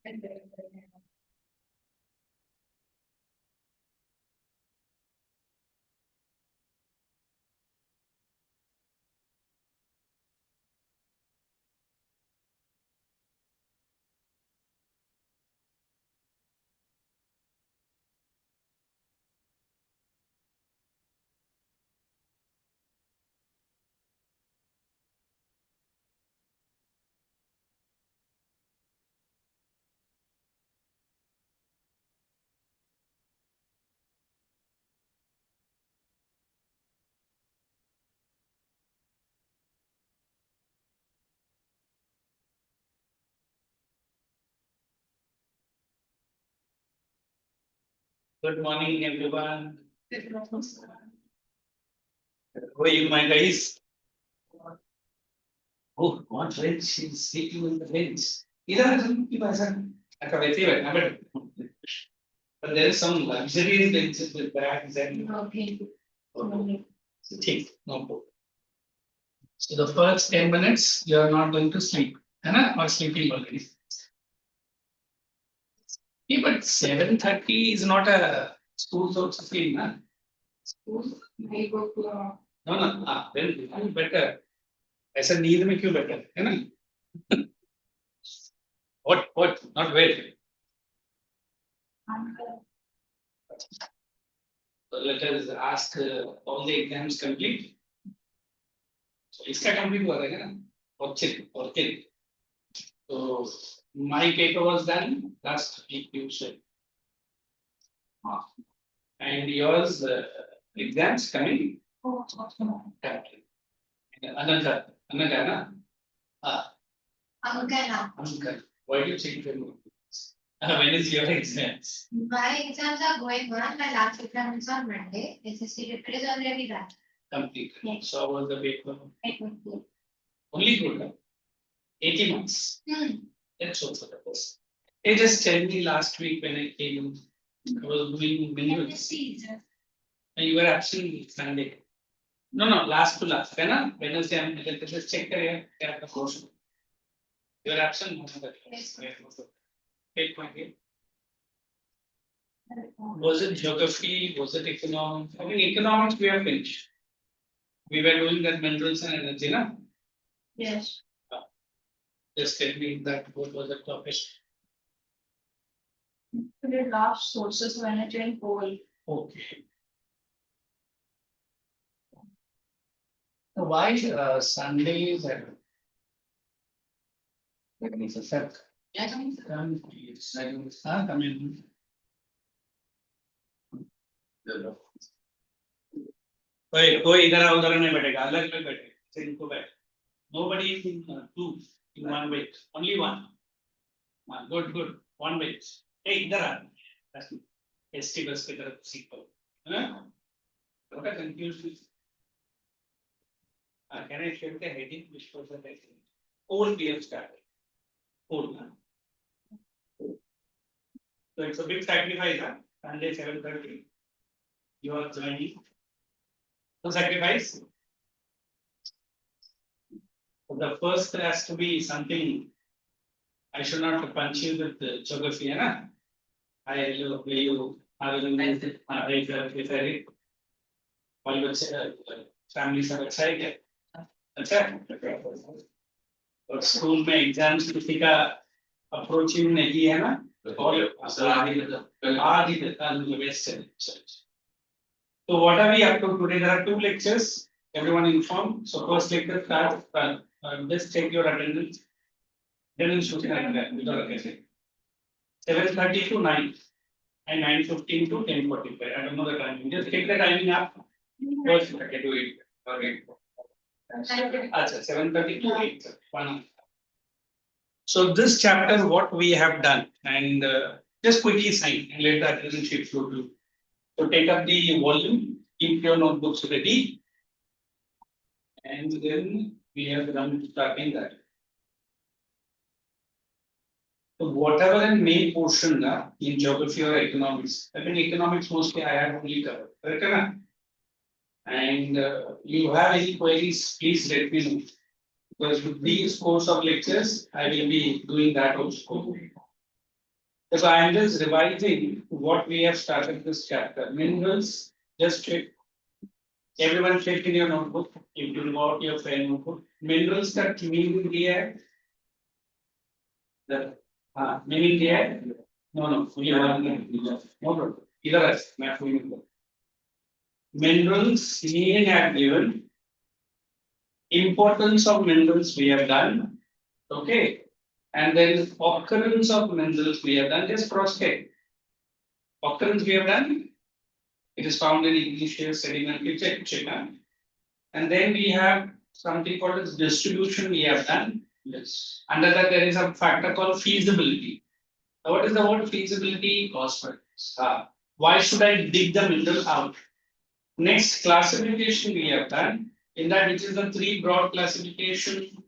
Good morning, everyone. How are you, my guys? Oh, what bench? She's sleeping in the bench. But there is some luxurious benches with bags and. Okay. Take no problem. So the first 10 minutes, you are not going to sleep, or sleeping already. Yeah, but 7:30 is not a school sort of thing, na? School, I go to. No, then better. ऐसा नींद में क्यों better, है ना? What? Not well. So let us ask all the exams complete. So इसका complete हुआ है ना? और chill. So my paper was done last week, you said. And yours exams coming? Oh, Ananda, na? Uncle. Why do you change your name? When is your exams? My exams are going on. My last exam is on Monday. SSC report is already done. Complete. Yes. So how was the paper? It was good. Only good. 80 months. That's also the best. Hey, just tell me last week when I came, I was doing minutes. And you were absent Sunday. No, last to last. Wednesday, I'm just check the course. You were absent. Yes. Was it geography? Was it economics? I mean, economics we have finished. We were doing that minerals and energy, na? Yes. Just tell me that what was the topic? We did large sources of energy and coal. Okay. Why Sundays and come in. कोई इधर उधर नहीं बैठेगा अलग अलग बैठे इनको बैठ nobody is in two in one weight only one good one weight hey इधर आ ST बस की तरफ सीट पर what confused with can I share the heading which was the heading coal we have started coal so it's a big sacrifice Sunday 7:30 you are joining. So sacrifice. So the first has to be something. I should not punch you with the geography, na? I will you. I will make it. If families are excited. अच्छा. और school में exams किसी का approaching नहीं है ना? और आदि waste. So what are we up to today? There are two lectures. Everyone informed. So first lecture starts. Just check your attendance. Attendance should be 7:30 to 9 and 9:15 to 10:45. I don't know the timing. Just take the timing up. First, okay, do it. Okay. 7:30 to 8. 1 hour. So this chapter, what we have done, and just quickly sign and let the attendance sheet flow to. So take up the volume, keep your notebooks ready, and then we have done starting that. So whatever in main portion in geography or economics, I mean economics mostly I have only covered, correct? And you have any queries, please let me know. Because with these course of lectures, I will be doing that also. So I am just revising what we have started this chapter. Minerals, just check. Everyone check in your notebook. If you got your pen notebook. Minerals का meaning क्या है? हाँ, meaning क्या है? No, ये वाला नहीं. No problem. इधर है. मैं आपको ये बताऊँ. Minerals meaning I have given. Importance of minerals we have done. Okay. And then occurrence of minerals we have done. Just cross check. Occurrence we have done. It is found in igneous sedimentary check. And then we have something called as distribution we have done. Yes. Under that there is a factor called feasibility. Now, what is the word feasibility? Cost factors. Why should I dig the mineral out? Next classification we have done. In that, which is the three broad classification.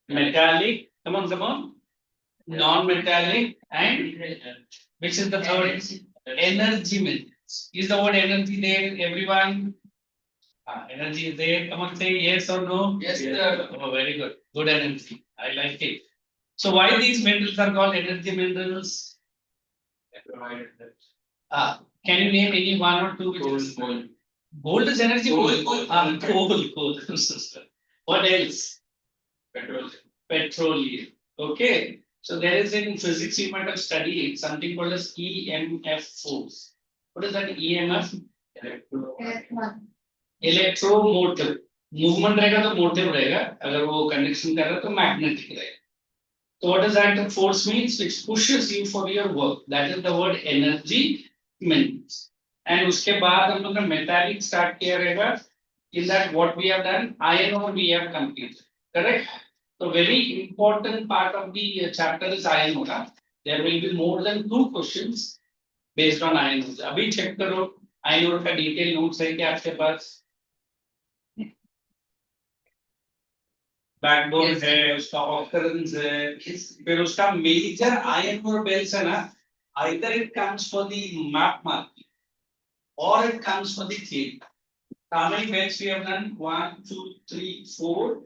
Metallic, come on. Non-metallic and which is the third? Energy minerals. Is the word energy there, everyone? Energy is there. Come on, say yes or no. Yes, sir. Oh, very good. Good energy. I like it. So why these minerals are called energy minerals? Can you name any one or two? Gold. Gold is energy. Gold. Coal. What else? Petroleum. Okay. So there is in physics you might have studied something called as EMF force. What is that EMF? Electromotive. Movement रहेगा तो motive रहेगा. अगर वो conduction कर रहा है तो magnetic रहेगा. So what does that force means? It pushes you for your work. That is the word energy means. And उसके बाद हम लोग ने metallic start किया रहेगा. In that what we have done, iron ore we have completed. Correct? So very important part of the chapter is iron ore. There will be more than 2 questions based on iron ore. अभी check करो iron ore का detail notes है क्या आपके पास? Backbone है, उसका occurrence है, फिर उसका मेजर आयन और बेल्स है ना, either it comes for the map marking or it comes for the theory. How many bells we have done? 1, 2, 3, 4.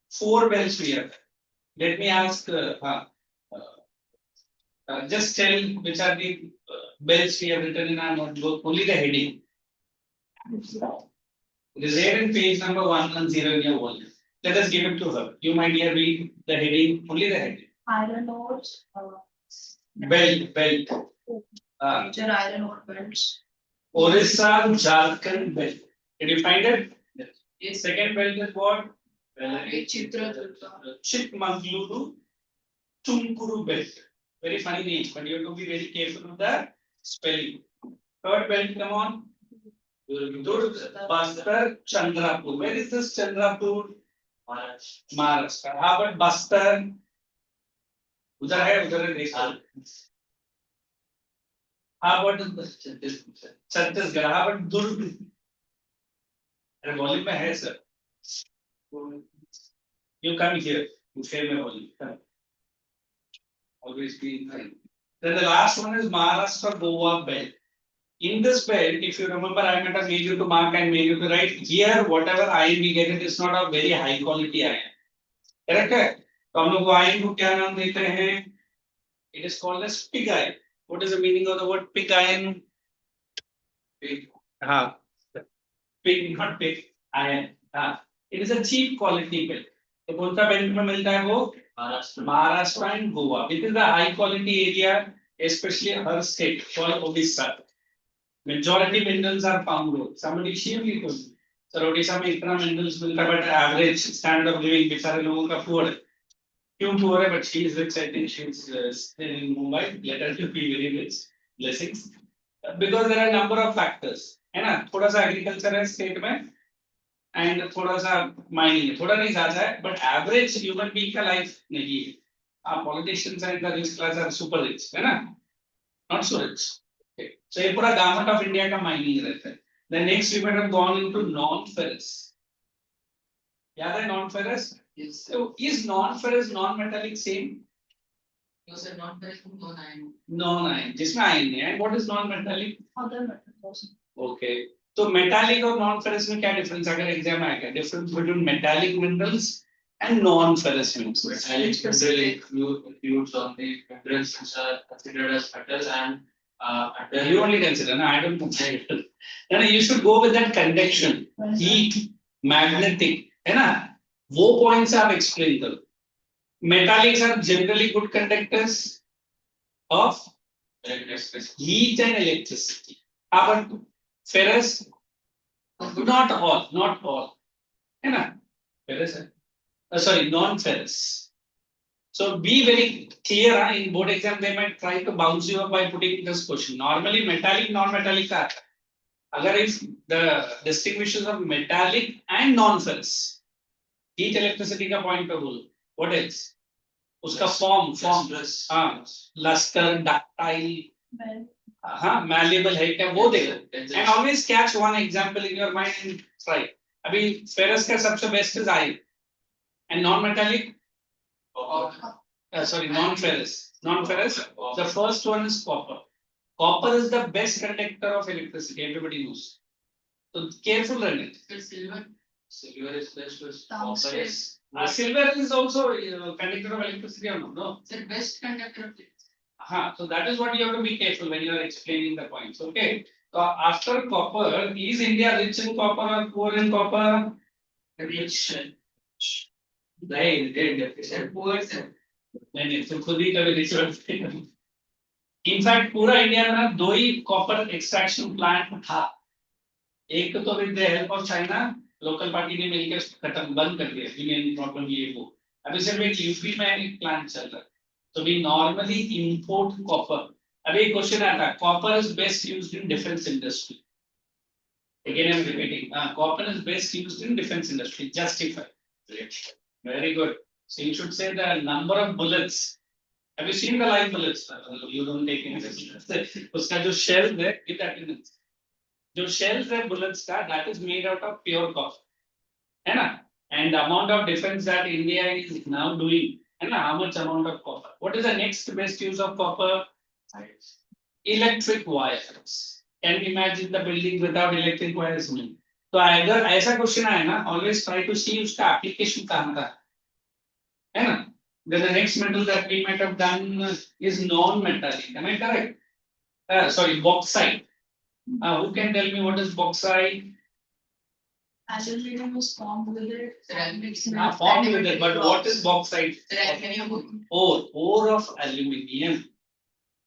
4 bells we have. Let me ask. Just tell which are the bells we have written in our notebook. Only the heading. It is there in page number 110 in your volume. Let us give it to her. You might hear read the heading. Only the heading. Iron ores. Belt. Major iron ore belts. Orissa Jharkhand belt. Did you find it? Yes. Second belt is what? Chikmagaluru Tumkuru belt. Very funny name, but you have to be very careful of the spelling. Third belt, come on. Durg, Bastar, Chandrapur. Where is this Chandrapur? Maharashtra. How about Bastar? उधर है देखो. How about Chhattisgarh? How about Durg? अरे volume में है sir. You come here. You share my volume. Come. Always be fine. Then the last one is Maharashtra Goa belt. In this belt, if you remember, I might have made you to mark and made you to write here. Whatever iron we get, it is not a very high quality iron. Correct है? तो हम लोग वो iron को क्या नाम देते हैं? It is called as pig iron. What is the meaning of the word pig iron? Pig. Pig, not pig. Iron. It is a cheap quality belt. तो कौन सा belt में मिलता है वो? Maharashtra and Goa. It is a high quality area, especially her state called Odisha. Majority minerals are found there. Somebody surely told me. Sir, Odisha में इतना minerals मिलता है, but average standard of living बेचारे लोगों का poor है. क्यों poor है? But she is rich. I think she is still in Mumbai. Let her to be very rich. Blessings. Because there are a number of factors. है ना? थोड़ा सा agriculture है state में. And थोड़ा सा mining है, थोड़ा नहीं ज़्यादा है, but average human being का life नहीं है. Politicians and the rich class are super rich, है ना? Not so rich. Okay. So ये पूरा government of India का mining रहता है. Then next we might have gone into non-ferrous. याद है non-ferrous? Yes. So is non-ferrous non-metallic same? No sir, non-ferrous non-iron. Non-iron. जिसमें iron है. And what is non-metallic? Other metals. Okay. तो metallic और non ferrous में क्या difference अगर exam आएगा difference between metallic minerals and non-ferrous means. And it generally includes on the minerals which are considered as metals and You only consider, no, I don't consider. No, you should go with that conduction, heat, magnetic, है ना? वो points आप explain करो. Metallics are generally good conductors of heat and electricity. But ferrous, not all, है ना? Ferrous, sorry, non-ferrous. So be very clear. In board exam, they might try to bounce you up by putting this question. Normally, metallic, non-metallic are. Agar if the distinguishes of metallic and non-ferrous, heat electricity ka point pe bolo. What else? Uska form, luster, ductile, malleable है क्या वो देखो. And always catch one example in your mind and try. अभी ferrous का सबसे best is iron, and non-metallic. Sorry, non-ferrous. Non-ferrous. The first one is copper. Copper is the best conductor of electricity. Everybody knows. So careful run it. silver is best with Tungsten. copper is Silver is also conductor of electricity or no? No. it's the best conductor of it. So that is what you have to be careful when you are explaining the points. Okay. So after copper, is India rich in copper or poor in copper? Rich. They poor sir. नहीं तो खुद ही कभी research in fact पूरा India में ना दो ही copper extraction plant था. एक तो with the help of China local party ने मिलकर खत्म बंद कर दिया यूनियन प्रॉब्लम ये वो. अभी सिर्फ एक यूपी में एक प्लांट चल रहा है. तो वी नॉर्मली इंपोर्ट कॉपर. अभी एक क्वेश्चन आता है, copper is best used in defence industry. Again I am repeating, copper is best used in defense industry. Justify. Very good. So you should say the number of bullets. Have you seen the live bullets? You don't take any risk. उसका जो shell है, give that in it. जो shells है bullets का, that is made out of pure copper. है ना? And the amount of defense that India is now doing, है ना? How much amount of copper? What is the next best use of copper? Electric wires. Can you imagine the building without electric wires? नहीं. तो अगर ऐसा question आए ना, always try to see उसका application कहाँ का है ना. Then the next metal that we might have done is non-metallic. Am I correct? Sorry, bauxite. Who can tell me what is bauxite? Aluminum is formed with it. Formed with it, but what is bauxite? Ore of aluminium.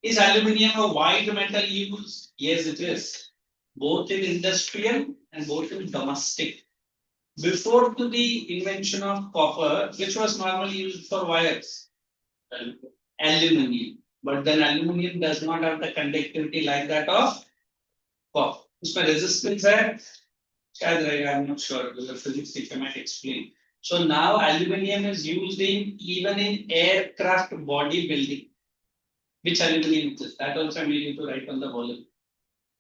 Is aluminium a wide metal used? Yes, it is. Both in industrial and both in domestic. Before to the invention of copper, which was normally used for wires, aluminium. But then aluminium does not have the conductivity like that of copper. उसमें resistance है, शायद रहेगा, I'm not sure. The physics teacher might explain. So now aluminium is used in even in aircraft body building. Which aluminium is that? Also I need you to write on the volume.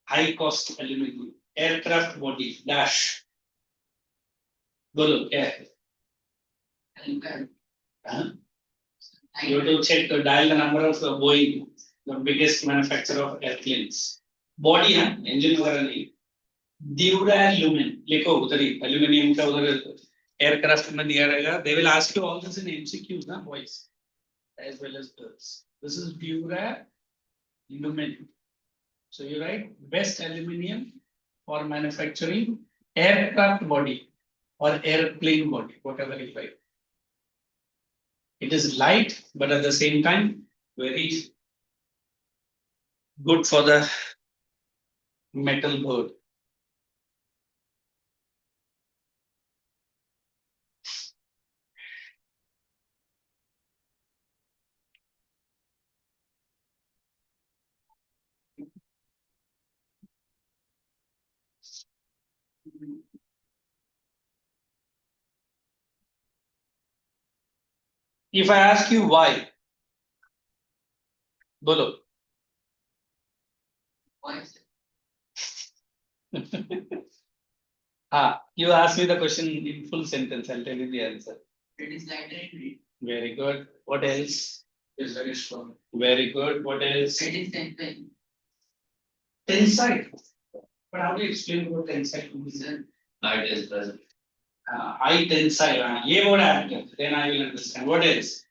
High cost aluminium. Aircraft body dash. Bolo, yeah. You have to check to dial the number of Boeing, the biggest manufacturer of airplanes. Body है, engine वगैरह नहीं. Duralumin, लिखो उधर ही, aluminium का उधर aircraft में दिया रहेगा. They will ask you all this in MCQs, ना boys, as well as girls. This is duralumin. So you write best aluminium for manufacturing aircraft body or airplane body, whatever you like. It is light, but at the same time, very good for the metal board. If I ask you why, bolo. Why? You ask me the question in full sentence, I'll tell you the answer. It is lighter in weight. Very good. What else? It is very strong. Very good. What else? It is tensile. Tensile. But how do you explain what tensile means? Light is present. high tensile. ये word add कर, then I will understand. What else?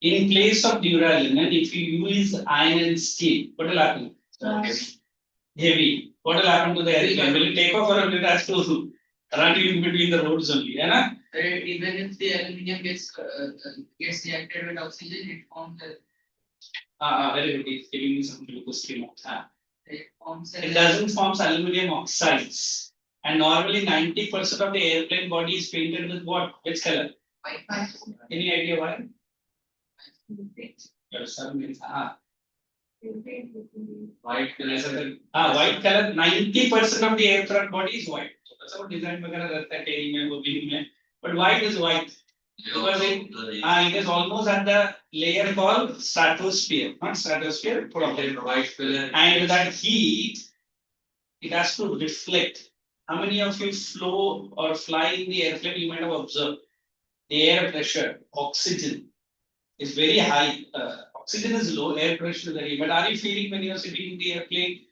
In place of duralumin, if you use iron and steel, what will happen? Heavy. What will happen to the airplane? Will it take off or will it have to run in between the roads only? Yeah, Even if the aluminum gets reacted with oxygen, it forms a very good. It's giving me some glucose scheme. it forms It doesn't form aluminium oxides. And normally 90% of the airplane body is painted with what? Which color? White. Any idea why? Yes, white color. white color. 90% of the aircraft body is white. So that's how design वगैरह रहता है कहीं में वो भी में. But white is white. Because it is almost at the layer called stratosphere, not stratosphere, probably White color. and that heat, it has to reflect. How many of you flow or fly in the airplane? You might have observed the air pressure, oxygen is very high. Oxygen is low, air pressure is very high. But are you feeling when you are sitting in the airplane?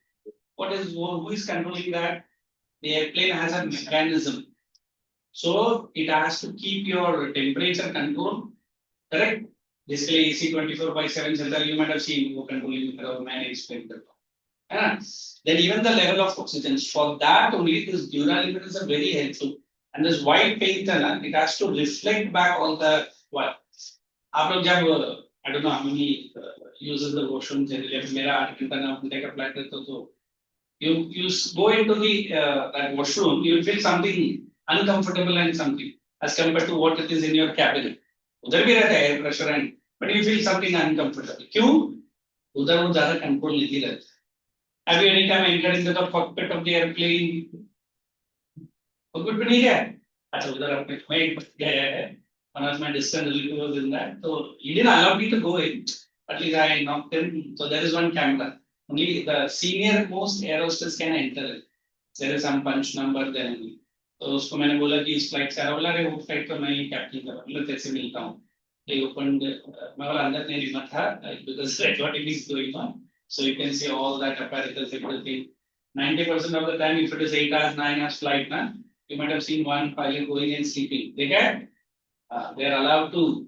Who is controlling that? The airplane has a mechanism. So it has to keep your temperature control, correct? Basically, AC 24/7 center, you might have seen who controlling the man explained that. Then even the level of oxygen. For that only, this duralumin is a very helpful. And this white paint, it has to reflect back all the what. आप लोग जब I don't know how many uses the washroom generally. मेरा 8 घंटा 9 घंटे का flight रहता तो you go into the that washroom, you will feel something uncomfortable and something as compared to what it is in your cabin. उधर भी रहता है air pressure and but you feel something uncomfortable. क्यों? उधर वो ज़्यादा control नहीं रहता. Have you any time entered into the cockpit of the airplane? Cockpit पे नहीं गया? अच्छा उधर अपने मैं गया है. One of my distant relative was in that, so he didn't allow me to go in. At least I knocked him. So there is one camera. Only the senior most air hostess can enter. There is some punch number there only. तो उसको मैंने बोला कि इस flight से आ बोला रे वो फ्लाइट तो मैं ही कैप्टन का बोला कैसे मिलता हूँ. They opened. मैं बोला अंदर नहीं रिमोट था because recording is going on. So you can see all that apparatus, everything. 90% of the time, if it is 8 hours, 9 hours flight, you might have seen one pilot going and sleeping. They are allowed to,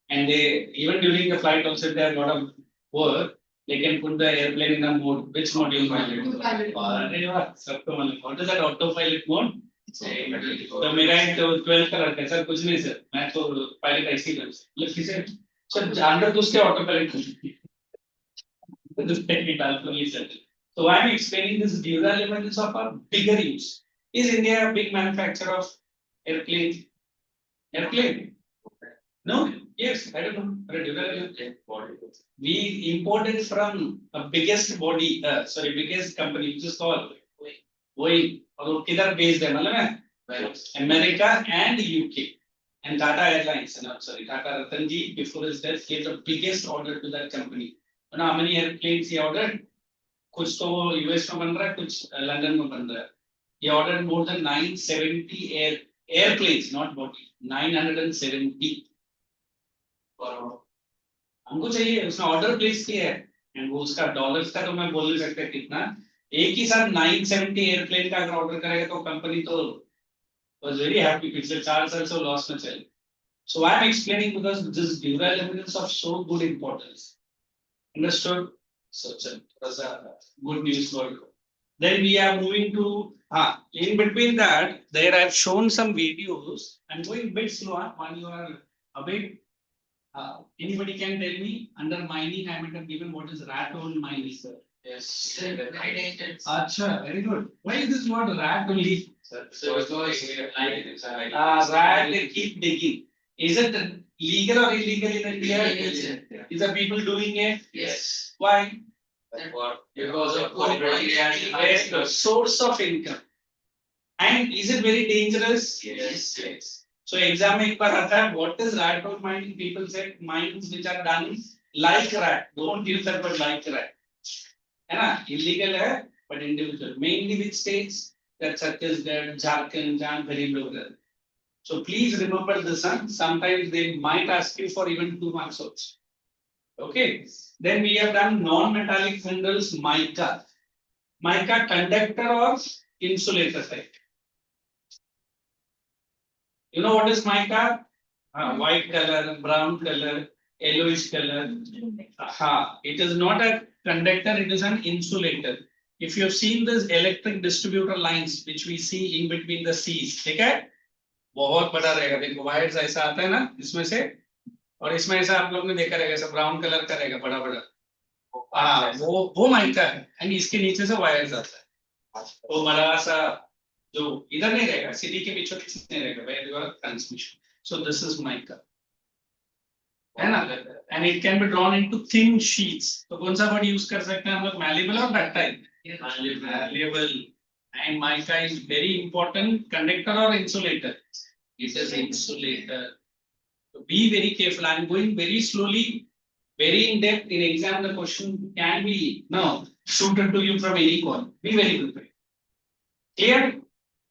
and they even during the flight also, if they have a lot of work, they can put the airplane in a mode. Which mode you pilot? What is that autopilot mode? तो मेरा एक 12 का लड़का sir कुछ नहीं sir मैं तो pilot ऐसे ही मतलब किसे सर अंदर तो उसके autopilot this technical reason. So why I'm explaining this duralumin is of a bigger use. Is India a big manufacturer of airplane? Airplane? No? Yes, I don't know. But duralumin. We imported from a biggest body, biggest company which is called Boeing. और वो किधर based है मालूम है? America and UK. And Tata Airlines, no, sorry, Tata Ratanji before his death gave the biggest order to that company. You know how many airplanes he ordered? कुछ तो US में बन रहा है, कुछ लंदन में बन रहा है. He ordered more than 970 airplanes, not body. 970. हमको चाहिए उसने ऑर्डर प्लेस किया है एंड वो उसका डॉलर्स का तो मैं बोल नहीं सकता कितना एक ही साथ 970 एयरप्लेन का अगर ऑर्डर करेगा तो कंपनी तो was very happy पिछले 4 साल से लॉस में चले. So I am explaining because this duralumin is of so good importance. Understood? So it was a good news for you. Then we are moving to in between that there I have shown some videos. I'm going a bit slow when you are a bit. Anybody can tell me under mining I might have given what is rat hole mining, sir. Yes. Acha, very good. Why is this word rat only? So Rat they keep digging. Is it legal or illegal in India? Is the people doing it? Yes. Why? Because of It's the source of income. And is it very dangerous? Yes. So exam में एक बार आता है what is rat hole mining? People say mines which are done like rat. Don't use that word like rat. है ना? Illegal है but individual. Mainly which states? That Chhattisgarh, Jharkhand, very local. So please remember this one. Sometimes they might ask you for even 2 marks also. Okay. Then we have done non-metallic minerals, mica. Mica conductor or insulator type. You know what is mica? White color, brown color, yellowish color. It is not a conductor, it is an insulator. If you have seen this electric distributor lines which we see in between the seas, ठीक है? बहुत बड़ा रहेगा, देखो wires ऐसा आता है ना इसमें से, और इसमें ऐसा आप लोग ने देखा रहेगा, ऐसा ब्राउन कलर का रहेगा बड़ा बड़ा, वो माइका है, एंड इसके नीचे से वायर्स आता है, वो बड़ा सा जो इधर नहीं रहेगा, सिटी के बीचों बीच नहीं रहेगा, where transmission. So this is mica, है ना? And it can be drawn into thin sheets. तो कौन सा वर्ड यूज कर सकते हैं हम लोग, malleable और ductile? Malleable. And mica is very important conductor or insulator. It is insulator. So be very careful. I am going very slowly, very in depth. In exam, the question can be shooted to you from any corner. Be very prepared. Clear?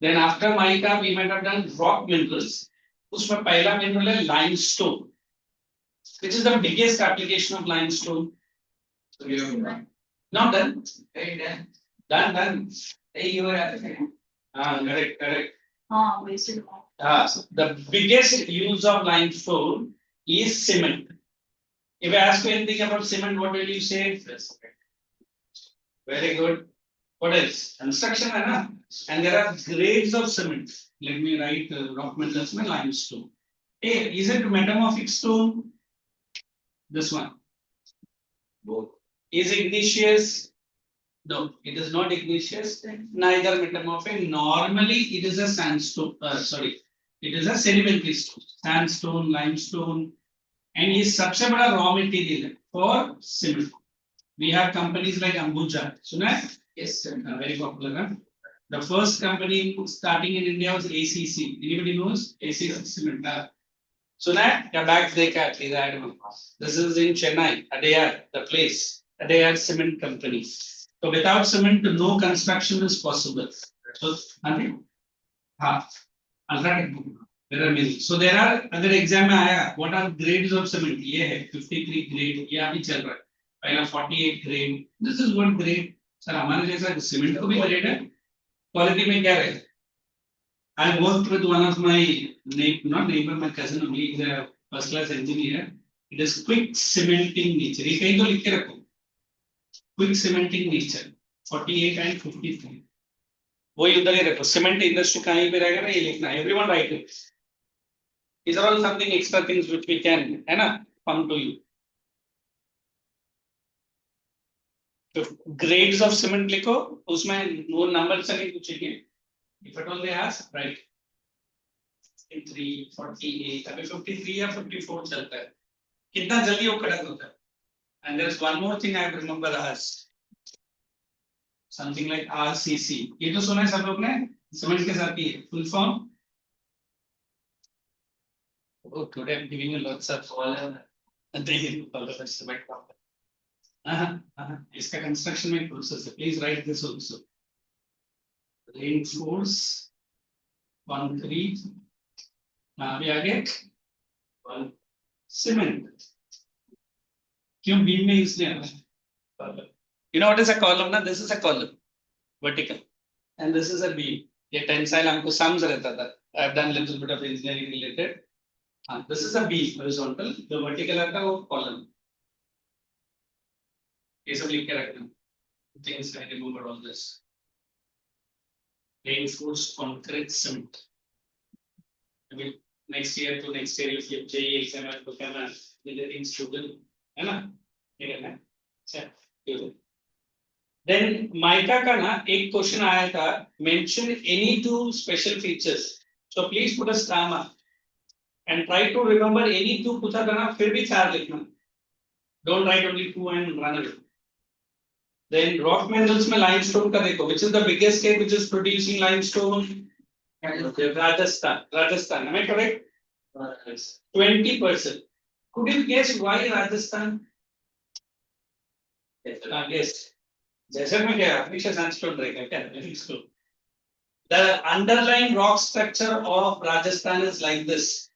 Then after mica, we might have done rock minerals. उसमें पहला mineral है limestone. Which is the biggest application of limestone? Not done. Done. Hey, you are correct. The biggest use of limestone is cement. If I ask you anything about cement, what will you say? Very good. What else? Construction, hai? And there are grades of cement. Let me write rock minerals mein limestone. Hey, is it metamorphic stone? This one. Both. Is igneous? No, it is not igneous. Neither metamorphic. Normally, it is a sandstone. It is a sedimentary stone. Sandstone, limestone, and is सबसे बड़ा raw material for cement. We have companies like Ambuja. Suna hai? Yes, sir. Very popular. Huh? The first company starting in India was ACC. Anybody knows ACC Cement? Suna hai? Ya bags dekha at least, I don't know. This is in Chennai, Adayar, the place. Adayar Cement Company. So without cement, no construction is possible. So, there are many. So there are other exam में आया. What are grades of cement? ये है 53 grade. ये अभी चल रहा है. पहला 48 grade. This is one grade. Sir हमारे जैसा cement को भी grade है. Quality में क्या है? I worked with one of my not neighbor, my cousin only. He's a first class engineer. It is quick cementing nature. ये कहीं तो लिख के रखो. Quick cementing nature 48 and 53. वो उधर ही रखो. Cement industry कहीं पे रहेगा ना ये लिखना. Everyone write it. These are all something extra things which we can, है ना, come to you. So grades of cement लिखो. उसमें वो number से नहीं पूछेंगे. If at all they ask, right? 53, 48. अभी 53 या 54 चलता है. कितना जल्दी वो कड़क होता है. And there's one more thing I remember asked. Something like RCC. ये तो सुना है सब लोग ने? Cement के साथ ही है. Full form? Oh, today I'm giving you lots of cement. इसका construction में process है. Please write this also. Reinforce, concrete. अभी आगे cement. क्यों बीम में इसलिए you know what is a column ना? This is a column, vertical, and this is a beam. ये tensile हमको sums रहता था. I have done little bit of engineering related. This is a beam, horizontal. The vertical आता है वो column. ये सब लिख के रखना. Things I remember all this. Reinforced concrete cement. I mean, next year to next year if you have JEE exam and become a engineering student, है ना? ये करना है. अच्छा. Then mica का ना एक क्वेश्चन आया था. Mention any two special features. So please put a star mark and try to remember any two. पूछा था ना, फिर भी चार लिखना. Don't write only two and run away. Then rock minerals में limestone का देखो. Which is the biggest state which is producing limestone? Rajasthan. Am I correct? 20%. Could you guess why Rajasthan? Yes. जैसे में क्या हमेशा sandstone रहेगा क्या? The underlying rock structure of Rajasthan is like this.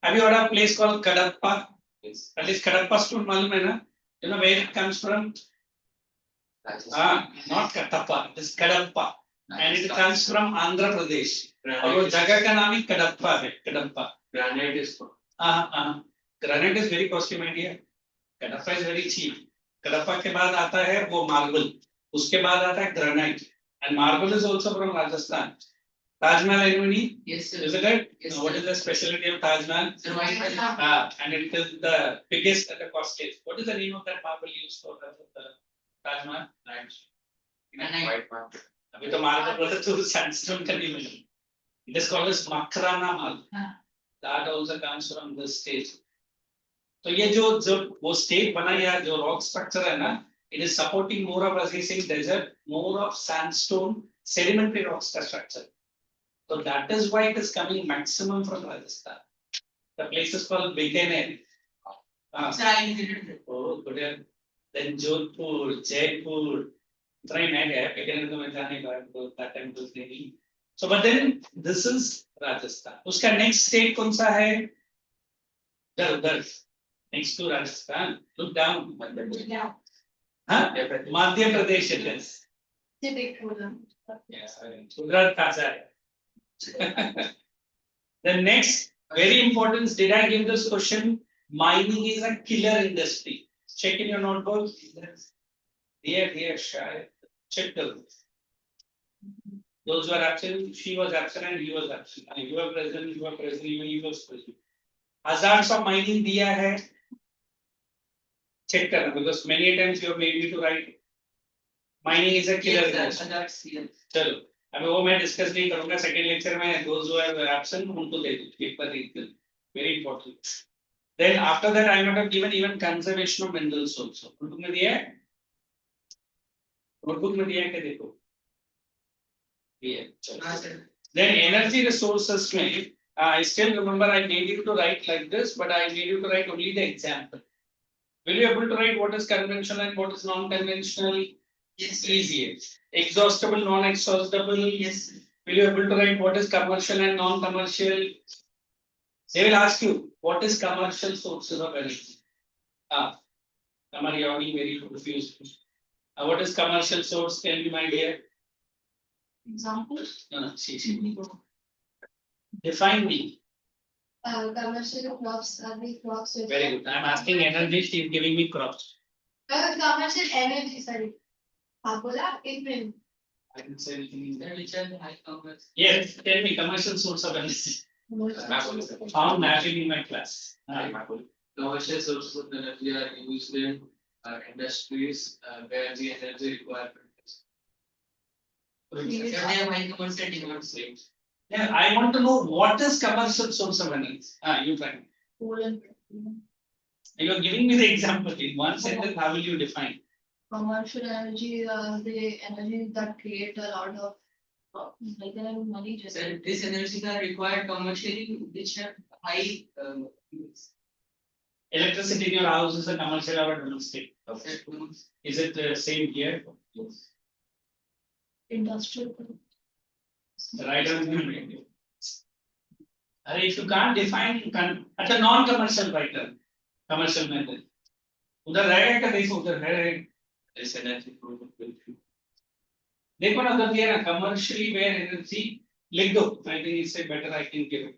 Have you heard of a place called Kadapa? Yes. At least Kadapa stone मालूम है ना? You know where it comes from? Not Kadapa. It is Kadapa, and it comes from Andhra Pradesh. और वो जगह का नाम ही कडप्पा है, Kadapa. Granite is granite is very costly my dear, Kadapa is very cheap. Kadapa के बाद आता है वो मार्बल, उसके बाद आता है granite, and marble is also from Rajasthan. Taj Mahal anybody? Yes, sir. Is it it? Yes, What sir. is the specialty of Taj Mahal? Sir, white color. And it is the biggest and the costliest. What is the name of that marble used for the Taj Mahal? Granite. White marble. अभी तो marble बोलते तो sandstone का नहीं मिलेगा. It is called as Makrana marble. That also comes from this state. तो ये जो वो state बना या जो rock structure है ना, it is supporting more of, as we say, desert, more of sandstone sedimentary rock structure. So that is why it is coming maximum from Rajasthan. The place is called Bikaner. Sir, I visited it. Oh, good. Then Jodhpur, Jaipur. Try not to have Bikaner to जाने का that time was नहीं. So but then this is Rajasthan. उसका next state कौन सा है? उधर. Next to Rajasthan. Look down. हाँ? Madhya Pradesh it is. Yes, Gujarat का है. The next very important, did I give this question? Mining is a killer industry. Check in your notebook. Here, shy. Check those. Those who are absent, she was absent and he was absent. And you were present, even he was present. Hazards of mining दिया है. Check करना, because many times you have made me to write. Mining is a killer industry. चलो. अभी वो मैं discuss नहीं करूंगा, second lecture में those who are absent उनको दे दूं paper read, very important. Then after that I might have given even conservation of minerals also. Notebook में दिया है, नोटबुक में दिया है क्या देखो, दिया. Then energy resources में I still remember I made you to write like this, but I made you to write only the example. Will you able to write what is conventional and what is non-conventional? Yes, Easier. Exhaustible, non-exhaustible. yes. Will you able to write what is commercial and non-commercial? They will ask you what is commercial sources of energy. Kamar, you are being very confused. What is commercial source? Tell me, my dear. Example. No, see. Define me. Commercial crops are the crops. Very good. I am asking energy. She is giving me crops. Commercial energy, sorry. आप बोला एक minute. I didn't say anything. Sir, which are the high commerce? Yes, tell me commercial source of energy. Found naturally in my class. Commercial sources of energy are used in industries where the energy requirement is. They have high commercial demands. Yeah, I want to know what is commercial source of energy. You find. You are giving me the example in one sentence. How will you define? Commercial energy, the energy that create a lot of like money. Just Sir, this energy are required commercially, which have high Electricity in your house is a commercial or a domestic? Is it the same here? industrial. Right or wrong? If you can't define, you can at a non-commercial writer, commercial method. उधर रहेगा क्या देखो उधर है this energy देखो ना उधर दिया ना commercially where energy लिख दो. I think इससे better I can give it.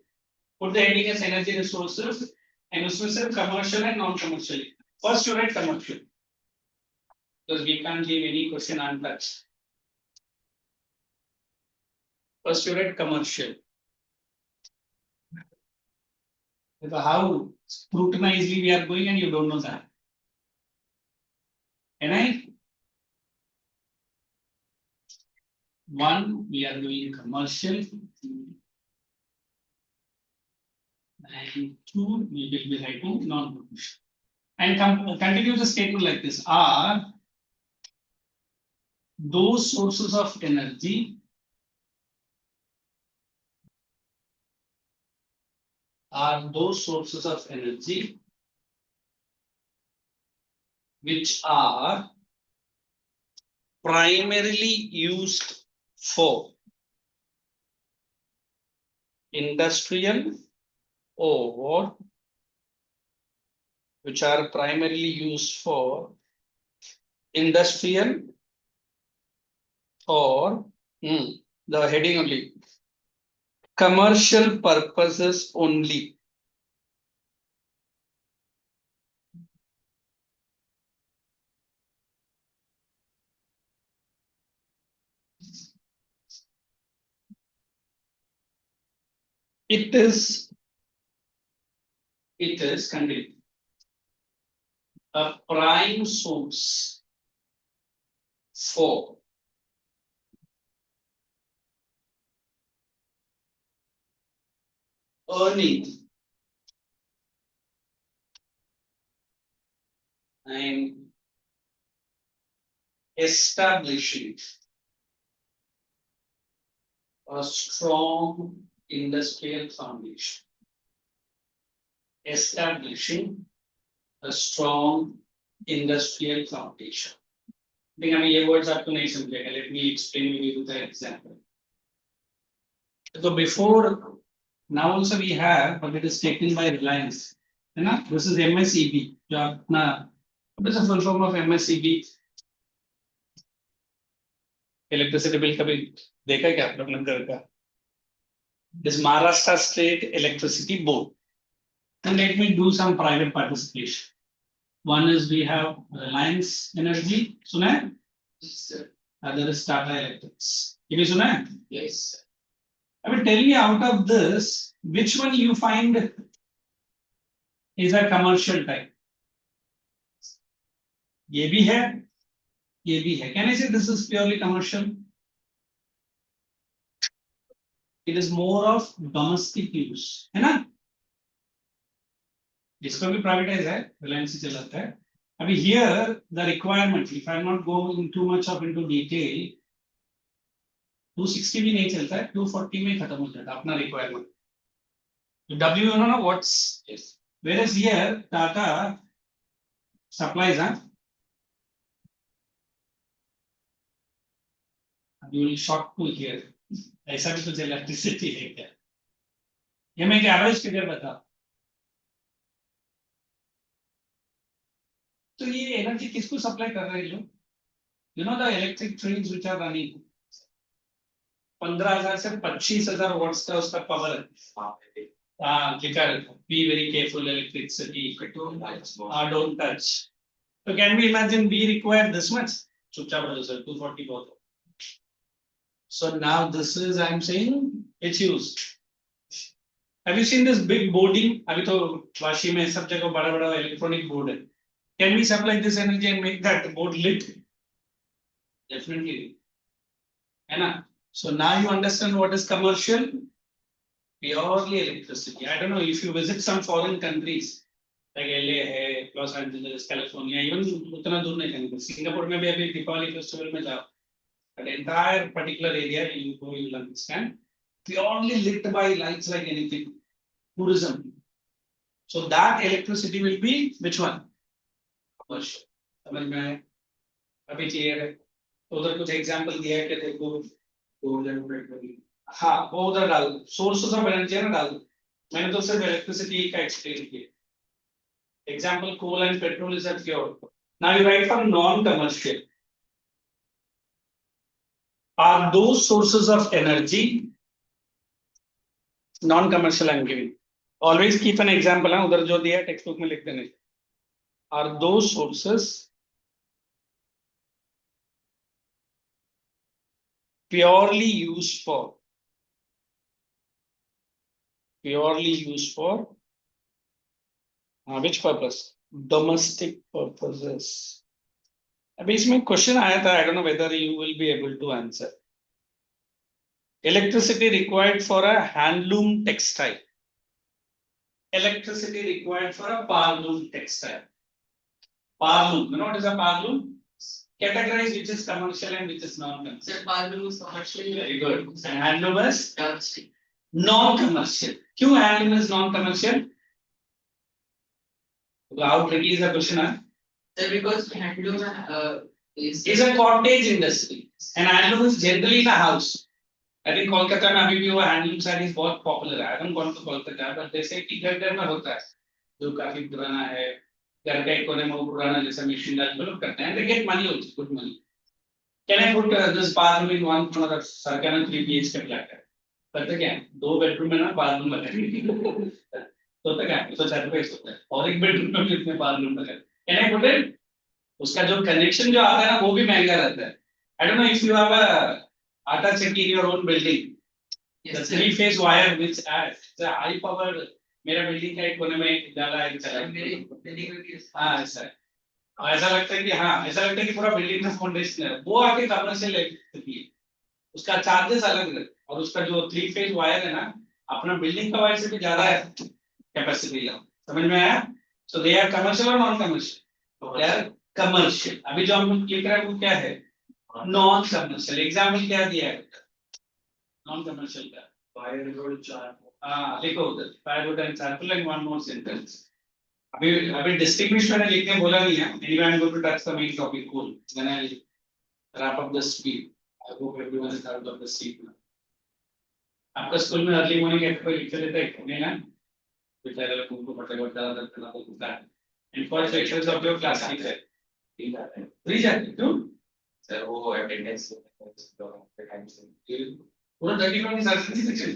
Put the heading as energy resources and उसमें सिर्फ commercial and non-commercial. First you write commercial because we can't give any question untouched. First you write commercial. How scrutinizedly we are going and you don't know that. And one, we are doing commercial. And two, we will be writing non-commercial. And continue the statement like this. Are those sources of energy which are primarily used for industrial or which are primarily used for industrial or the heading only commercial purposes only. It is continue, a prime source for earning and establishing a strong industrial foundation. Establishing a strong industrial foundation. I think हमें ये words आपको नहीं समझेगा. Let me explain you with an example. So before, now also we have, but it is taken by Reliance. है ना? This is MSEB. जो अपना, what is the full form of MSEB? Electricity bill कभी देखा क्या आप लोगों ने का? This Maharashtra State Electricity Board. And let me do some private participation. One is we have Reliance Energy, सुना है? Yes, sir. Other is Tata Electrics. ये भी सुना है? Yes, sir. I will tell you out of this, which one you find is a commercial type? ये भी है, ये भी है. Can I say this is purely commercial? It is more of domestic use, है ना? जिसको भी प्राइवेटाइज है, रिलायंस से चलाता है. अभी here the requirement, if I am not going too much of into detail, 260 भी नहीं चलता है, 240 में खत्म हो जाता है अपना requirement. W, you know what's, yes. Whereas here Tata supplies, huh? You will shock to hear. ऐसा भी कुछ इलेक्ट्रिसिटी है क्या? ये मैं एक एवरेज फिगर बता. तो ये एनर्जी किसको सप्लाई कर रहे हैं लोग? You know the electric trains which are running, 15,000 से 25,000 watts का उसका पावर है. हाँ, लिखा है. Be very careful electricity. Don't touch. So can we imagine we require this much? चुपचाप रहो sir, 240 बहुत. So now this is, I am saying, it's used. Have you seen this big boarding? अभी तो वाशी में सब जगह बड़ा-बड़ा electronic board है. Can we supply this energy and make that board lit? Definitely. है ना? So now you understand what is commercial? Purely electricity. I don't know if you visit some foreign countries like LA है, Los Angeles, California, even उतना दूर नहीं जाएंगे. Singapore में भी अभी दीपावली फेस्टिवल में जाओ. An entire particular area you go, you will understand, purely lit by lights like anything. Tourism. So that electricity will be which one? Commercial. समझ में आया? अभी clear है. उधर कुछ example दिया है कि देखो हाँ वो उधर डाल दो. Sources of energy ना डाल दो. मैंने तो सिर्फ electricity का explain किया. Example coal and petrol is a pure. Now you write for non-commercial. Are those sources of energy non-commercial? I am giving. Always keep an example. हाँ उधर जो दिया textbook में लिख देने. Are those sources purely used for which purpose? Domestic purposes. अभी इसमें question आया था. I don't know whether you will be able to answer. Electricity required for a handloom textile. Electricity required for a powerloom textile. Powerloom. You know what is a powerloom? Categorize which is commercial and which is non-commercial. Sir, powerloom is commercial. Very good. And handloom is Domestic. non-commercial. क्यों handloom is non-commercial? How tricky is the question? Huh? Sir, because handloom is a cottage industry, and handloom is generally in a house. I think Kolkata में अभी भी वो handloom sarees बहुत popular है. I haven't gone to Kolkata, but they say कि घर-घर में होता है, जो काफी पुराना है. घर का एक कोने में वो पुराना जैसा machine डेवलप करते हैं. They get money also, good money. Can I put this bathroom in one corner? Sir, can I 3 BHK flat है? पता क्या है? 2 बेडरूम में ना बाथरूम लगा तो तक है तो 4 रुपए होता है और 1 बेडरूम में कितने बाथरूम लगा कैन आई पुट इट उसका जो कनेक्शन जो आता है ना वो भी महंगा रहता है आई don't know if you have a आटा चक्की in your own building the 3-phase wire which adds the high power मेरा बिल्डिंग का एक कोने में एक डाला है चला मेरी बिल्डिंग में भी हाँ ऐसा है ऐसा लगता है कि हाँ ऐसा लगता है कि पूरा बिल्डिंग का फाउंडेशन है वो आके कमर्शियल है उसका चार्जेस अलग है और उसका जो 3-phase वायर है ना अपना बिल्डिंग का वायर से भी ज्यादा है कैपेसिटी समझ में आया सो दे आर कमर्शियल और नॉन कमर्शियल यार कमर्शियल अभी जो हम लोग लिख रहे हैं वो क्या है नॉन कमर्शियल एग्जाम्पल क्या दिया है नॉन कमर्शियल का फायर रोड चार्ट हाँ लिखो उधर fire road and chart like one more sentence अभी डिस्टिंग्विश मैंने लिखने बोला नहीं है anyway I am going to touch the main topic cool then I wrap up the speed I hope everyone is out of the seat now आपका school में early morning eight कोई lecture लेता है नहीं ना बेचारे लोग उनको फटाफट ज्यादा करना पड़ता है in first lectures of your class ठीक है फ्री जाते क्यों सर वो अटेंडेंस टाइम से पूरा 30 मिनट सेक्शन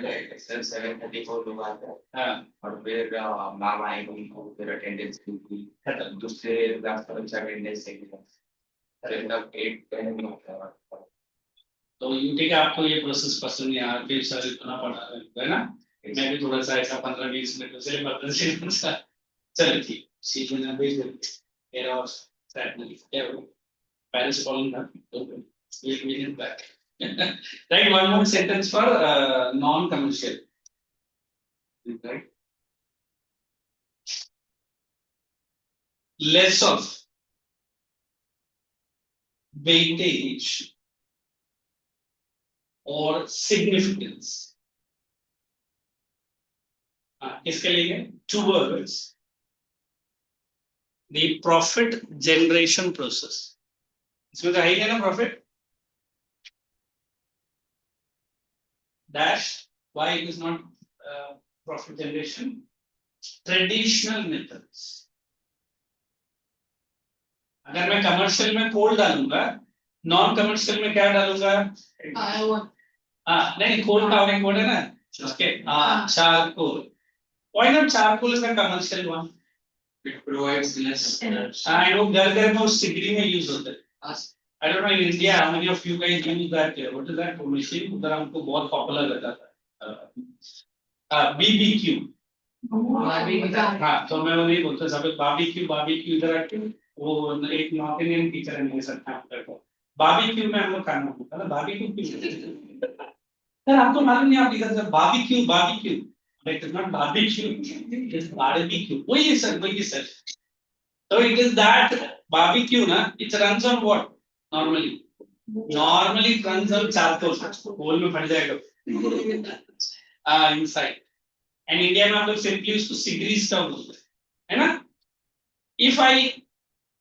है सर 7:34 लोग आते हैं हां और फिर मैम आएंगी तो फिर अटेंडेंस होगी दूसरे क्लास पर अटेंडेंस देंगे फिर तब 8-10 में होता है तो यूटी का आपको ये प्रोसेस पसंद नहीं आया फिर सर इतना पढ़ा है ना मैं भी थोड़ा सा ऐसा 15-20 मिनट से पढ़ता था चलो ठीक सीधे ना भेज दे एरा और सैटनली क्या हो पेरेंट्स कॉलिंग था तो एक minute back right one more sentence for non commercial right less of weightage or significance इसके लिए 2 words the profit generation process इसमें तो है ही है ना profit dash why it is not profit generation traditional methods अगर मैं कमर्शियल में कोल डालूंगा नॉन कमर्शियल में क्या डालूंगा नहीं कोल का एक कोड है ना उसके charcoal why not charcoal is the commercial one it provides less I know घर में उस डिग्री में यूज होता है आई don't no in India how many of you guys use that what is that machine उधर हमको बहुत पॉपुलर रहता था बीबीक्यू हाँ तो मैं वो नहीं बोलता सब बारबेक्यू इधर आके वो एक नॉर्थ इंडियन टीचर है मेरे साथ काम करता है बारबेक्यू में हम लोग खाना होता है बारबेक्यू सर आपको मालूम नहीं आप इधर sir barbecue like it's not barbecue it's barbecue वही sir so it is that barbecue na it runs on what normally it runs on charcoal coal में फट जाएगा inside and India में हम लोग simply उसको सिगरी स्टोव बोलते हैं है ना if I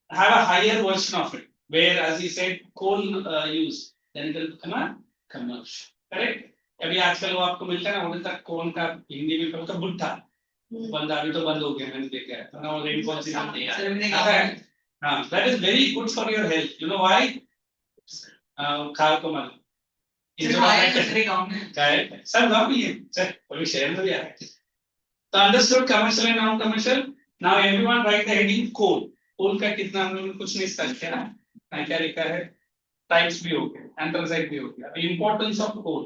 have a higher version of it where as he said coal use then it will become a commercial correct अभी आजकल वो आपको मिलता है ना उधर तक कौन का हिंदी में कहता बुट्टा बंद अभी तो बंद हो गया मैंने देखा है ना वो रेनफॉल से हाँ that is very good for your health you know why खाल को मत सब गाँव भी है सर कोई शहर में भी आ तो understood commercial and non commercial now everyone write the heading coal का कितना हम लोगों ने कुछ नहीं स्टार्ट किया ना क्या लिखा है टाइप्स भी हो गए एंथ्रासाइट भी हो गया importance of coal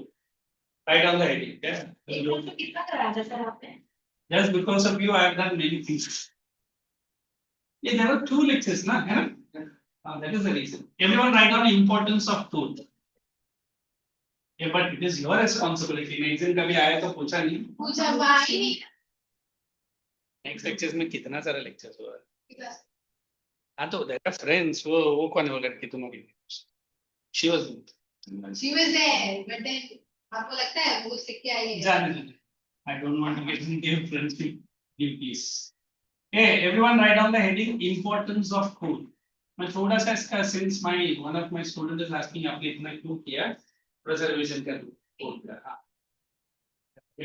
write on the heading कितना कराया था सर आपने just because of you I have done many things yeah there were 2 lectures na है ना that is the reason everyone write down importance of coal yeah but it is your responsibility exam कभी आया तो पूछा नहीं next lectures में कितना सारा लेक्चर्स हुआ है हाँ तो देयर फ्रेंड्स वो कौन है वो लड़की तुम्हारी she was there but then आपको लगता है वो सीख के आई है जाने I don't want to get into your friendship please hey everyone write down the heading importance of coal मैं थोड़ा सा इसका since my one of my student is asking आपने इतना क्यों किया preservation कर दो coal का हाँ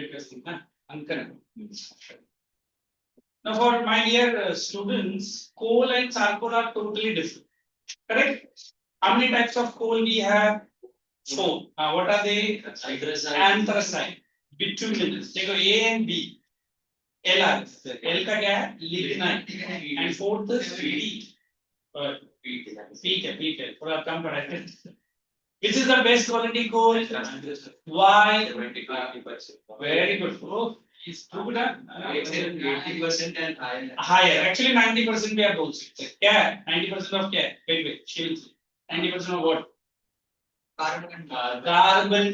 interesting ना अंकन now for my dear students coal and charcoal are totally different correct how many types of coal we have 4. What are they? Anthracite, bituminous. देखो A and B. L का क्या है? Lignite. And fourth is P. Peak है. थोड़ा कम पड़ा है. Which is the best quality coal? Why? Very good. Oh, it's too good. 80% and higher. Higher. Actually, 90% we are those. क्या है? 90% of क्या है? Wait. Chill. 90% of what? Carbon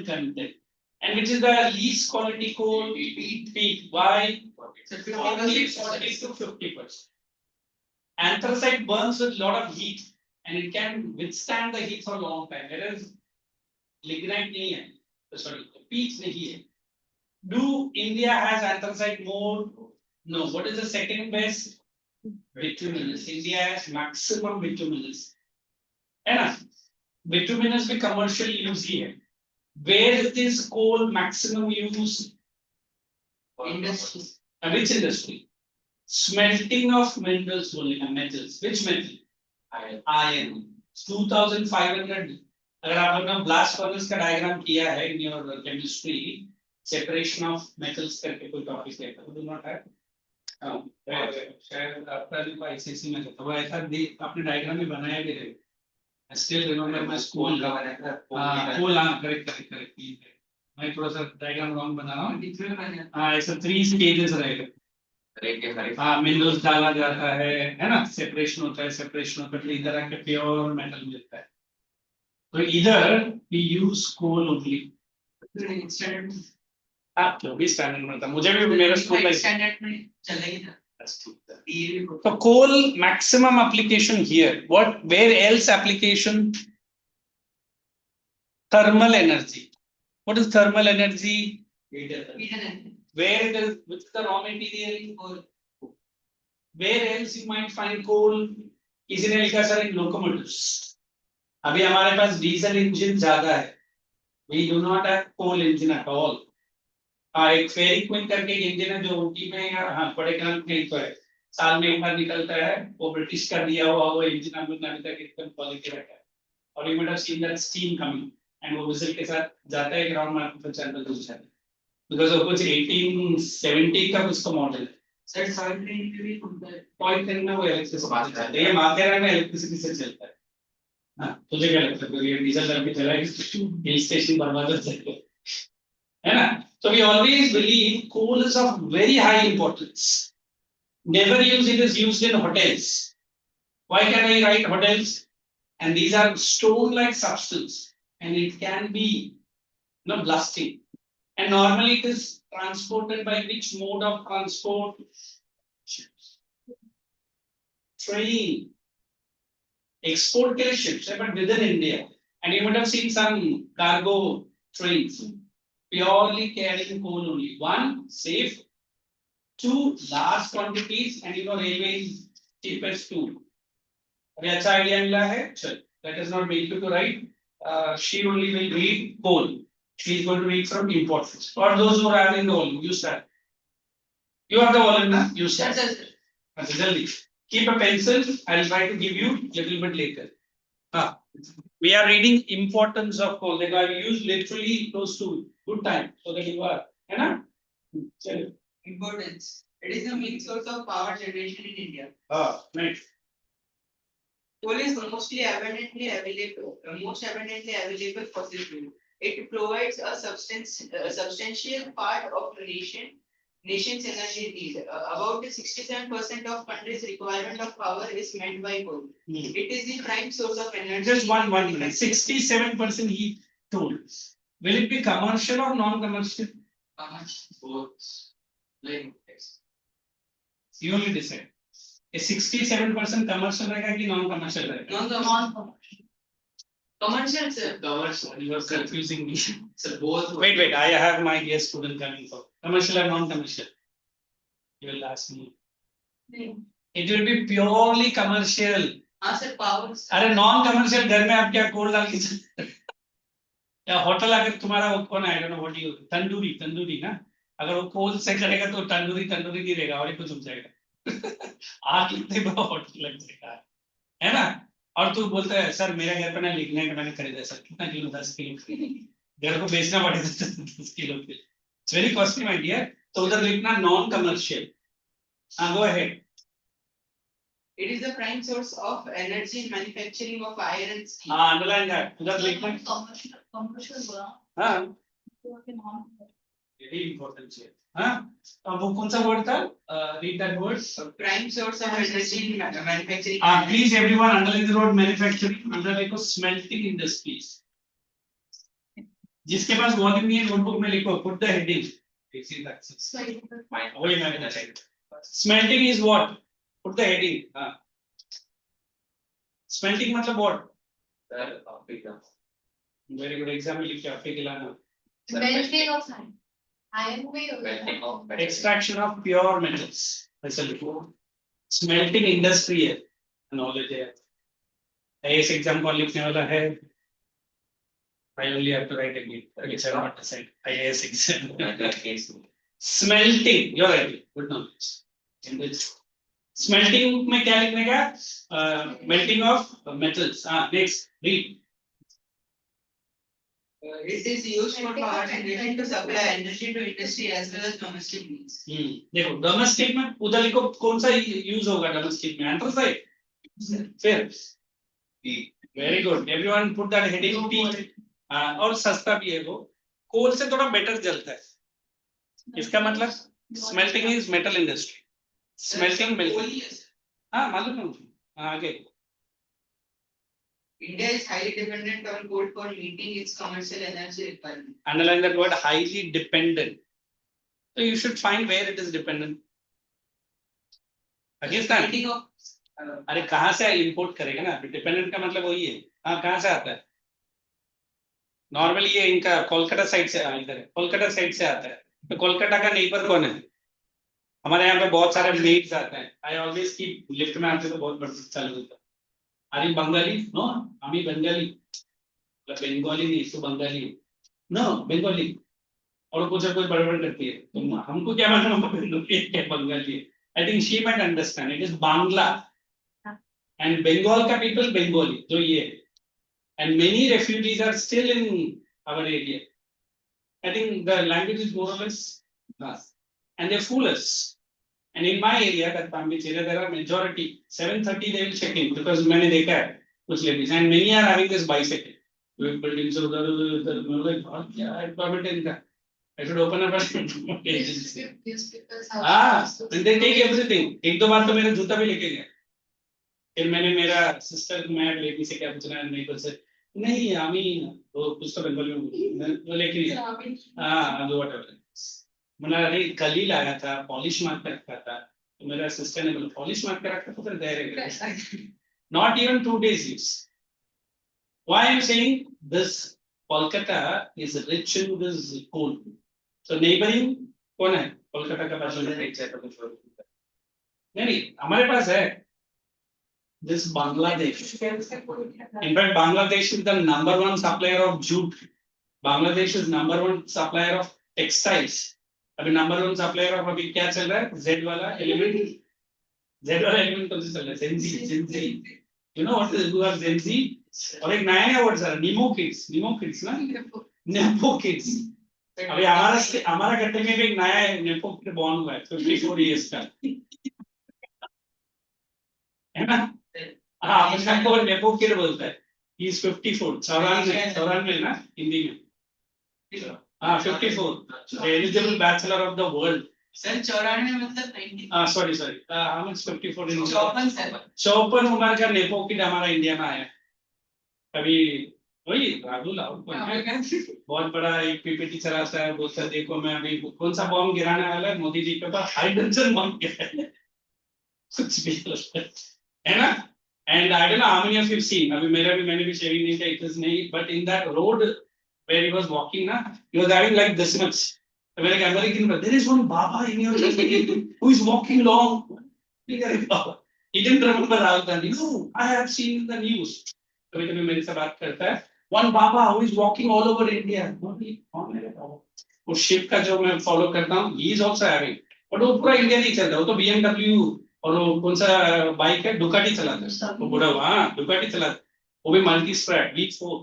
content. And which is the least quality coal? Peat. Why? 40 to 50%. Anthracite burns with lot of heat and it can withstand the heat for a long time. Whereas lignite नहीं है. Sorry, peat नहीं है. Do India has anthracite more? No. What is the second best? Bituminous. India has maximum bituminous. है ना? Bituminous भी commercial use ही है. Where is this coal maximum use? Industry. Which industry? Smelting of minerals only, metals. Which metal? Iron. 2500. अगर आप लोगों ने blast furnace का diagram किया है in your chemistry, separation of metals करके कोई topic है, तो do not have. शायद आपका भी ICC में था, वो ऐसा आपने diagram में बनाया भी है. I still remember my school. Correct. मैं थोड़ा सा diagram wrong बना रहा हूँ. ऐसा 3 stages रहेगा. मिनरल्स डाला जाता है ना, सेपरेशन होता है, तो इधर आके प्योर मेटल मिलता है. तो इधर वी यूज कोल ओनली. आप जो भी स्टैंडर्ड में था, मुझे भी मेरे स्कूल में स्टैंडर्ड में चलेगा. तो coal maximum application here. What where else application? thermal energy. What is thermal energy? Where it is, which is the raw material? Where else you might find coal? किसी ने लिखा सर इन locomotives. अभी हमारे पास diesel engine ज्यादा है. We do not have coal engine at all. एक फेरी quick करके engine है जो ऊटी में या हाँ बड़े कनाल कहीं तो है. साल में एक बार निकलता है. वो ब्रिटिश का दिया हुआ वो इंजन हम लोग ने अभी तक एकदम क्वालिटी रखा है. और you might have seen that steam coming. And वो विजिल के साथ जाता है ग्राउंड में आपको चैनल दूर जाता है. Because वो कुछ 1870 का कुछ का मॉडल है. सर सॉइल ट्रेन भी होता है. पॉइंट ट्रेन में वो इलेक्ट्रिसिटी चलता है. ये माथेरान में इलेक्ट्रिसिटी से चलता है. हाँ तुझे क्या लगता है ये डीजल करके चला है हिल स्टेशन बर्बाद हो जाएगा है ना. So we always believe coal is of very high importance. Never use it is used in hotels. Why can I write hotels? And these are stone-like substance, and it can be blasting. And normally it is transported by which mode of transport? Train. Export के लिए ships है, but within India. And you might have seen some cargo trains. Purely carrying coal only. 1, safe. 2, large quantities, and railway is cheapest too. अभी अच्छा idea मिला है. चल, let us not make you to write. She only will read coal. She is going to read from imports. For those who are having the volume, you start. You have the volume now. You start. Jaldi. Keep a pencil. I will try to give you little bit later. We are reading importance of coal. They are used literally close to good time, so that you are, है ना? चलो. Importance. It is the main source of power generation in India. Next. Coal is most abundantly available fossil fuel. It provides a substantial part of the nation's energy need. About 67% of country's requirement of power is met by coal. It is the prime source of energy. Just one minute. 67% he told. Will it be commercial or non-commercial? Both. Like You only decide. A 67% commercial रहेगा कि non-commercial रहेगा? Non-commercial. Commercial, sir. Commercial. You are confusing me. Sir, both. Wait. I have my guest student coming for commercial or non-commercial. You will ask me. It will be purely commercial. Sir, power. अरे non-commercial घर में आप क्या कोल डाल के चलते? या hotel अगर तुम्हारा वो कौन है? I don't know what you tandoori ना? अगर वो कोल से करेगा तो तंदूरी नहीं रहेगा और कुछ हो जाएगा. आग लगते ही होटल लग जाएगा, है ना? और तू बोलता है सर मेरे घर पे ना लिखने का मैंने खरीदा सर कितना किलो 10 किलो घर को बेचना पड़ेगा 10 किलो के it's very costly my dear तो उधर लिखना नॉन कमर्शियल हाँ go ahead It is the prime source of energy in manufacturing of iron and steel. हाँ अंडरलाइन दैट उधर लिखना कमर्शियल बोला हाँ तो के नाम वेरी इंपॉर्टेंट है हाँ अब वो कौन सा वर्ड था read that word Prime source of energy in manufacturing. Please everyone underline the word manufacturing under लिखो स्मेल्टिंग इंडस्ट्रीज जिसके पास वॉल्यूम नहीं है नोटबुक में लिखो पुट द हेडिंग वही मैं कहना चाहिए smelting is what put the heading हाँ स्मेल्टिंग मतलब व्हाट वेरी गुड एग्जांपल लिख के आपके खिलाना मेल्टिंग ऑफ साइन आयरन में extraction of pure metals ऐसा लिखो smelting industry है knowledge है IAS एग्जाम कौन लिखने वाला है I only have to write again which I want to say IAS exam smelting you're right good knowledge smelting में क्या लिखने का melting of metals next read It is used for power generation to supply energy to industry as well as domestic needs. देखो domestic में उधर लिखो कौन सा यूज होगा डोमेस्टिक में एंथ्रासाइट फिर very good everyone put that heading P और सस्ता भी है वो कोल से थोड़ा बेटर जलता है इसका मतलब smelting is metal industry smelting mill हाँ मालूम है मुझे आगे India is highly dependent on coal for meeting its commercial energy requirement. underline that word highly dependent so you should find where it is dependent Pakistan Meeting of अरे कहाँ से import करेगा ना डिपेंडेंट का मतलब वही है हाँ कहाँ से आता है नॉर्मली ये इनका कोलकाता साइड से इधर है कोलकाता साइड से आता है तो कोलकाता का नेबर कौन है हमारे यहाँ पे बहुत सारे मेड्स आते हैं आई ऑलवेज कीप लिफ्ट में आते तो बहुत बड़ा चालू होता है Are you Bengali? No, I'm Bengali. Bengali नहीं, तो Bengali. No, Bengali. और कुछ बड़बड़ करती है, तो हमको क्या मालूम है Bengali? I think she might understand. It is Bangla. And Bengal का people Bengali, जो ये है. And many refugees are still in our area. I think the language is more or less, and they fool us. And in my area, that which area there are majority 7:30 they will check in because मैंने देखा है कुछ ladies and many are having this bicycle. Buildings उधर मतलब बहुत क्या employment है इनका. I should open up an agency. And they take everything. एक दो बार तो मेरा जूता भी लेके गया. फिर मैंने मेरा सिस्टर मैं लेडी से क्या पूछना है नहीं से नहीं आमी वो कुछ तो बंगाली में वो लेके हाँ दो वटावर मैंने अरे कल ही लाया था पॉलिश मार कर रखा था तो मेरा सिस्टर ने बोला पॉलिश मार कर रखा तो फिर दे रहे not even 2 days use why I am saying this Kolkata is rich in this coal so neighboring कौन है कोलकाता का पास नहीं हमारे पास है this Bangladesh in fact Bangladesh is the #1 supplier of jute Bangladesh is #1 supplier of textiles अभी #1 supplier of अभी क्या चल रहा है Z वाला एलिमेंट कौन सा चल रहा है Zenzi you know what is who are Zenzi और एक नया वर्ड सर नीमो किड्स ना नेपो किड्स अभी हमारा गट्टे में भी एक नया नेपो किड बॉर्न हुआ है 54 इयर्स का है ना हाँ अपने को नेपो किड बोलता है he is 54 94 ना हिंदी में हाँ 54 eligible bachelor of the world sir 94 मतलब 90 sorry how much 54 in 54 उम्र का नेपो किड हमारा इंडिया में आया कभी वही राहुल बहुत बड़ा एक पीपीटी चलाता है बोलता है देखो मैं अभी कौन सा बॉम्ब गिराने वाला है मोदी जी के ऊपर हाइड्रोजन बॉम्ब गिराना कुछ भी है ना and I don't know how many of you have seen अभी मैंने भी शेयरिंग नहीं किया इतना नहीं but in that road where he was walking na he was having like this much like American there is one Baba in your who is walking long he didn't remember Rahul Gandhi no I have seen the news कभी मेरे से बात करता है one Baba who is walking all over India वो ship का जो मैं फॉलो करता हूँ he is also having but वो पूरा इंडिया नहीं चल रहा वो तो BMW और वो कौन सा बाइक है, डुकाटी चलाता है वो बुढ़ा, हाँ डुकाटी चलाता है, वो भी मल्टी स्ट्रैट V4,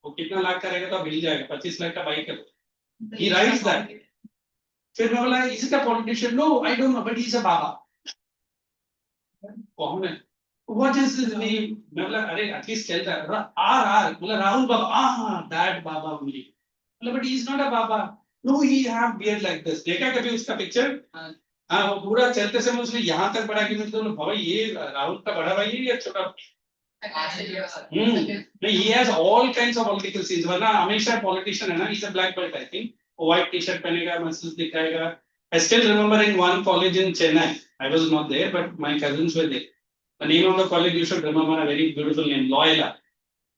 वो कितना लाख का रहेगा तो मिल जाएगा, 25 लाख का बाइक है, he rides that. फिर मैं बोला is it a politician, no I don't know but he is a baba, कौन है, व्हाट इज हिज नेम, मैं बोला अरे एटलीस्ट चलता है आर आर, बोला राहुल बाबा, हाँ दैट बाबा ओनली, बोला but he is not a baba, no he have beard like this, देखा कभी उसका पिक्चर, हाँ वो पूरा चलते समय उसने यहाँ तक बढ़ा कि मुझे तो भाई ये राहुल का बड़ा भाई है या छोटा, नहीं he has all kinds of political scenes, वरना हमेशा पॉलिटिशियन है ना, he's a black belt I think, white T shirt पहनेगा, मसल्स दिखाएगा, I still remember in one college in Chennai, I was not there but my cousins were there, the name of the college you should remember, a very beautiful name, Loyola,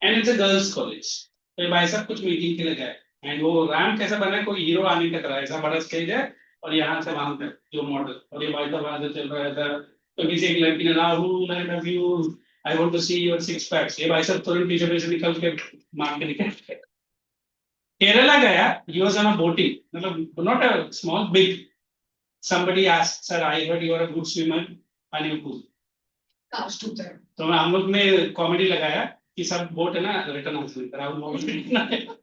and it's a girls college, तो भाई साहब कुछ meeting के लिए गए, and वो ramp कैसा बना है, कोई हीरो आने का तरह, ऐसा बड़ा स्टेज है और यहाँ से वहां तक जो मॉडल, और ये भाई साहब वहां से चल रहा था, तो किसी एक लड़की ने Rahul I love you, I want to see your six packs. ये भाई साहब तुरंत पीछे से निकल के मार के निकल गए। केरला गया, he was on a boating, मतलब not a small, big. Somebody asked, sir, I heard you are a good swimmer, and you pool. तो हम लोग ने कॉमेडी लगाया कि सब बोट है ना रिटर्न हासिल करा, Rahul.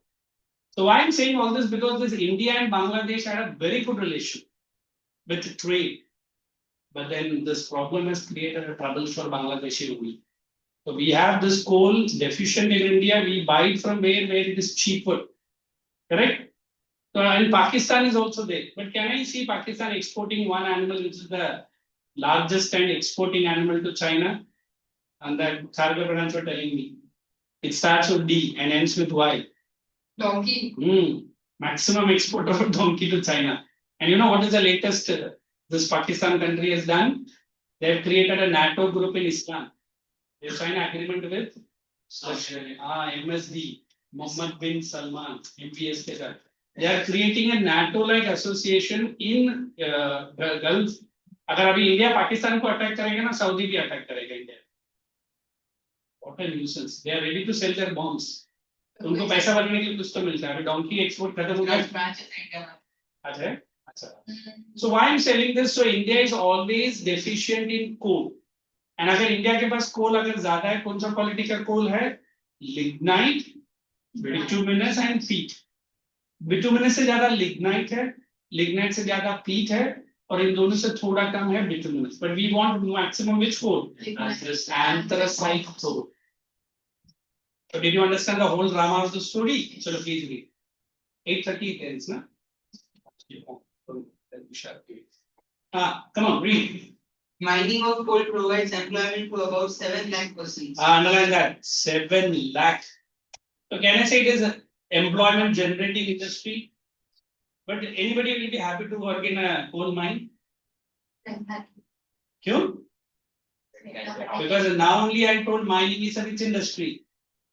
So why I'm saying all this, because this India and Bangladesh had a very good relation with trade, but then this problem has created a trouble for Bangladeshi only. So we have this coal deficient in India. We buy it from where it is cheaper, correct? So and Pakistan is also there. But can I see Pakistan exporting one animal, which is the largest and exporting animal to China? And that Sarga Pradhan were telling me, it starts with D and ends with Y. Donkey. Maximum export of donkey to China. And you know what is the latest this Pakistan country has done? They have created a NATO group in Islam. They signed an agreement with MSD, Mohammed bin Salman, MBS के साथ. They are creating a NATO-like association in Gulf. अगर अभी India Pakistan को attack करेगा ना, Saudi भी attack करेगा India. What a nuisance! They are ready to sell their bombs. उनको पैसा बनने के लिए कुछ तो मिलता है. अभी डोंकी एक्सपोर्ट खत्म हो गया. अच्छा. So why I'm selling this? So India is always deficient in coal. And अगर इंडिया के पास कोल अगर ज्यादा है, कौन सा क्वालिटी का कोल है? लिग्नाइट, बिटुमिनस एंड पीट. बिटुमिनस से ज्यादा लिग्नाइट है, लिग्नाइट से ज्यादा पीट है, और इन दोनों से थोड़ा कम है bituminous. But we want maximum which coal? Anthracite coal. So did you understand the whole drama of the story? Chalo please read. 8:30 it ends, na? Come on, read. Mining of coal provides employment to about 7 lakh persons. Underline that, 7 lakh. So can I say it is an employment generating industry? But anybody will be happy to work in a coal mine? Kyun? Because now only I told mining is a rich industry.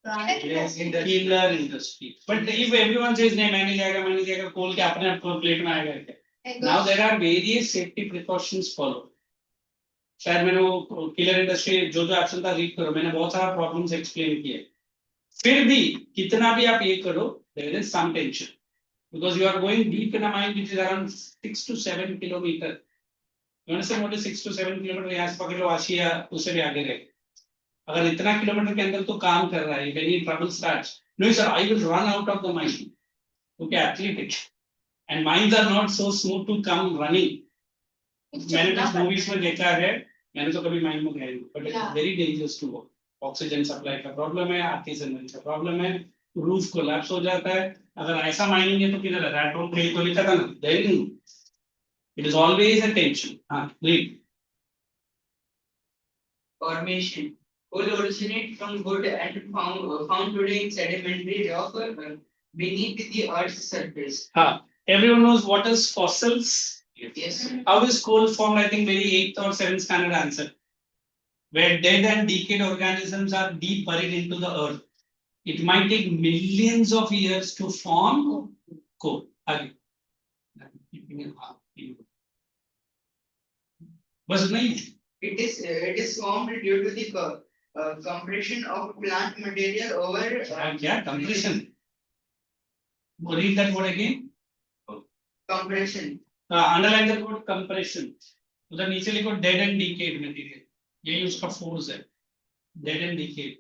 Yes, killer industry. But if everyone says नहीं मैं नहीं जाएगा coal के अपने आप को plate में आएगा क्या? Now there are various safety precautions followed. शायद मैंने वो किलर इंडस्ट्री जो एप्शन था रीड करो, मैंने बहुत सारा प्रॉब्लम्स एक्सप्लेन किए. फिर भी कितना भी आप ये करो, there is some tension, because you are going deep in a mine which is around 6 to 7 kilometre. You understand what is 6 to 7 kilometre? यहाँ से पकड़ लो आशिया, उससे भी आगे रहे. अगर इतना किलोमीटर के अंदर तो काम कर रहा है, when he trouble starts, no sir I will run out of the mine. Okay, athletic and mines are not so smooth to come running. मैंने कुछ मूवीज में देखा है, मैंने तो कभी माइन में गया नहीं, but it is very dangerous to work. Oxygen supply का प्रॉब्लम है, आर्टिजन का प्रॉब्लम है, रूफ कोलैप्स हो जाता है. अगर ऐसा माइनिंग है तो किधर है? रैट होल कहीं तो लिखा था ना, then it is always a tension. हां read. Formation. Coal originate from wood and found today in sedimentary rock beneath the Earth's surface. Everyone knows what is fossils. Yes. How is coal formed? I think very 8th or 7th standard answer. Where dead and decayed organisms are deep buried into the earth. It might take millions of years to form coal. बस नहीं. It is formed due to the compression of plant material over. क्या compression? Read that word again. Compression. Underline the word compression. उधर नीचे लिखो dead and decade material, यही उसका force है, dead and decayed.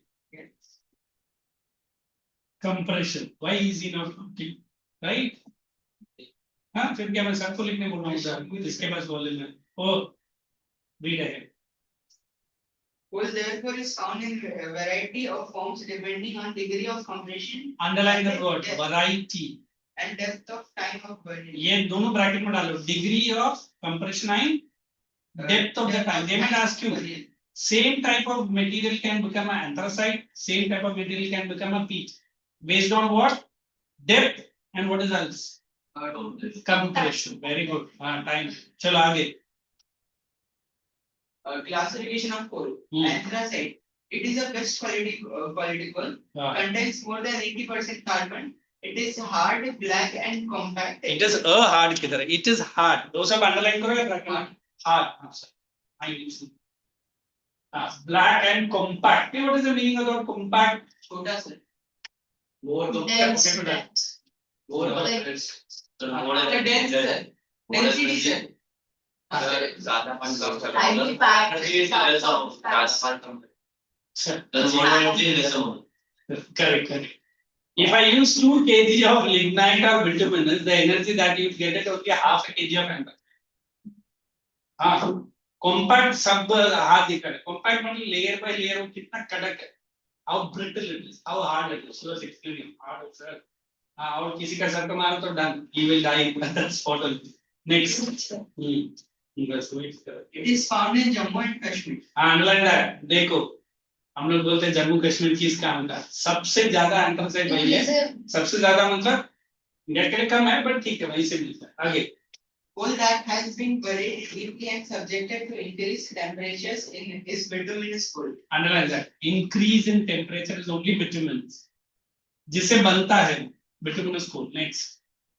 Compression, why is it not right. हाँ फिर क्या मैं सबको लिखने बोल रहा हूँ इसके पास वॉल्यूम है. ओ रीड है. Coal therefore is found in a variety of forms depending on degree of compression underline the word variety, and depth of time of burning. ये दोनों ब्रैकेट में डालो. Degree of compression and depth of the time. They might ask you same type of material can become an anthracite, same type of material can become a peat based on what? Depth and what is else? Compression. Very good. Time. चलो आगे. Classification of coal. Anthracite. It is a best quality coal. Contains more than 80% carbon. It is hard, black, and compact. It is a hard किधर है? It is hard. दो सब underline करो या bracket? Hard. I use it. Black and compact. What is the meaning of compact? छोटा सा. Dense. Density sir. ज़्यादा मतलब Highly packed. Correct. If I use 2 kg of lignite or bituminous, the energy that you get it only half a kg of amber. Compact सब हाथ दिखा है. Compact मतलब layer by layer वो कितना कड़क है. How brittle it is, how hard it is. So it's extremely hard, sir. और किसी का सर को मारो तो done. He will die at that spot only. Next. It is found in Jammu and Kashmir. underline that. देखो हम लोग बोलते हैं जम्मू कश्मीर की इसका अंतर सबसे ज्यादा एंथ्रासाइट वही है. सबसे ज्यादा मतलब नेट के कम है बट ठीक है वहीं से मिलता है. आगे. Coal that has been buried deeply and subjected to increased temperatures is bituminous coal. Underline that. Increase in temperature is only bituminous. जिससे बनता है bituminous coal. Next.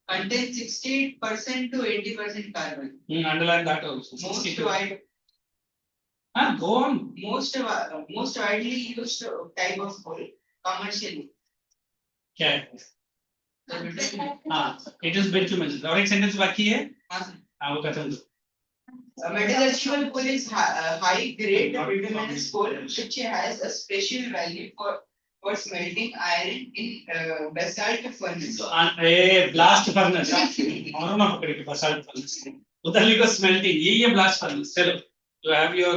Contains 60% to 80% carbon. Underline that also. Go on. Most widely used type of coal commercially. क्या है? It is bituminous. और एक sentence बाकी है. वो खत्म दो. Metallurgical coal is high grade bituminous coal which has a special value for smelting iron in basalt furnace. Blast furnace. और ना पकड़े basalt furnace. उधर लिखो smelting. ये blast furnace. चलो. You have your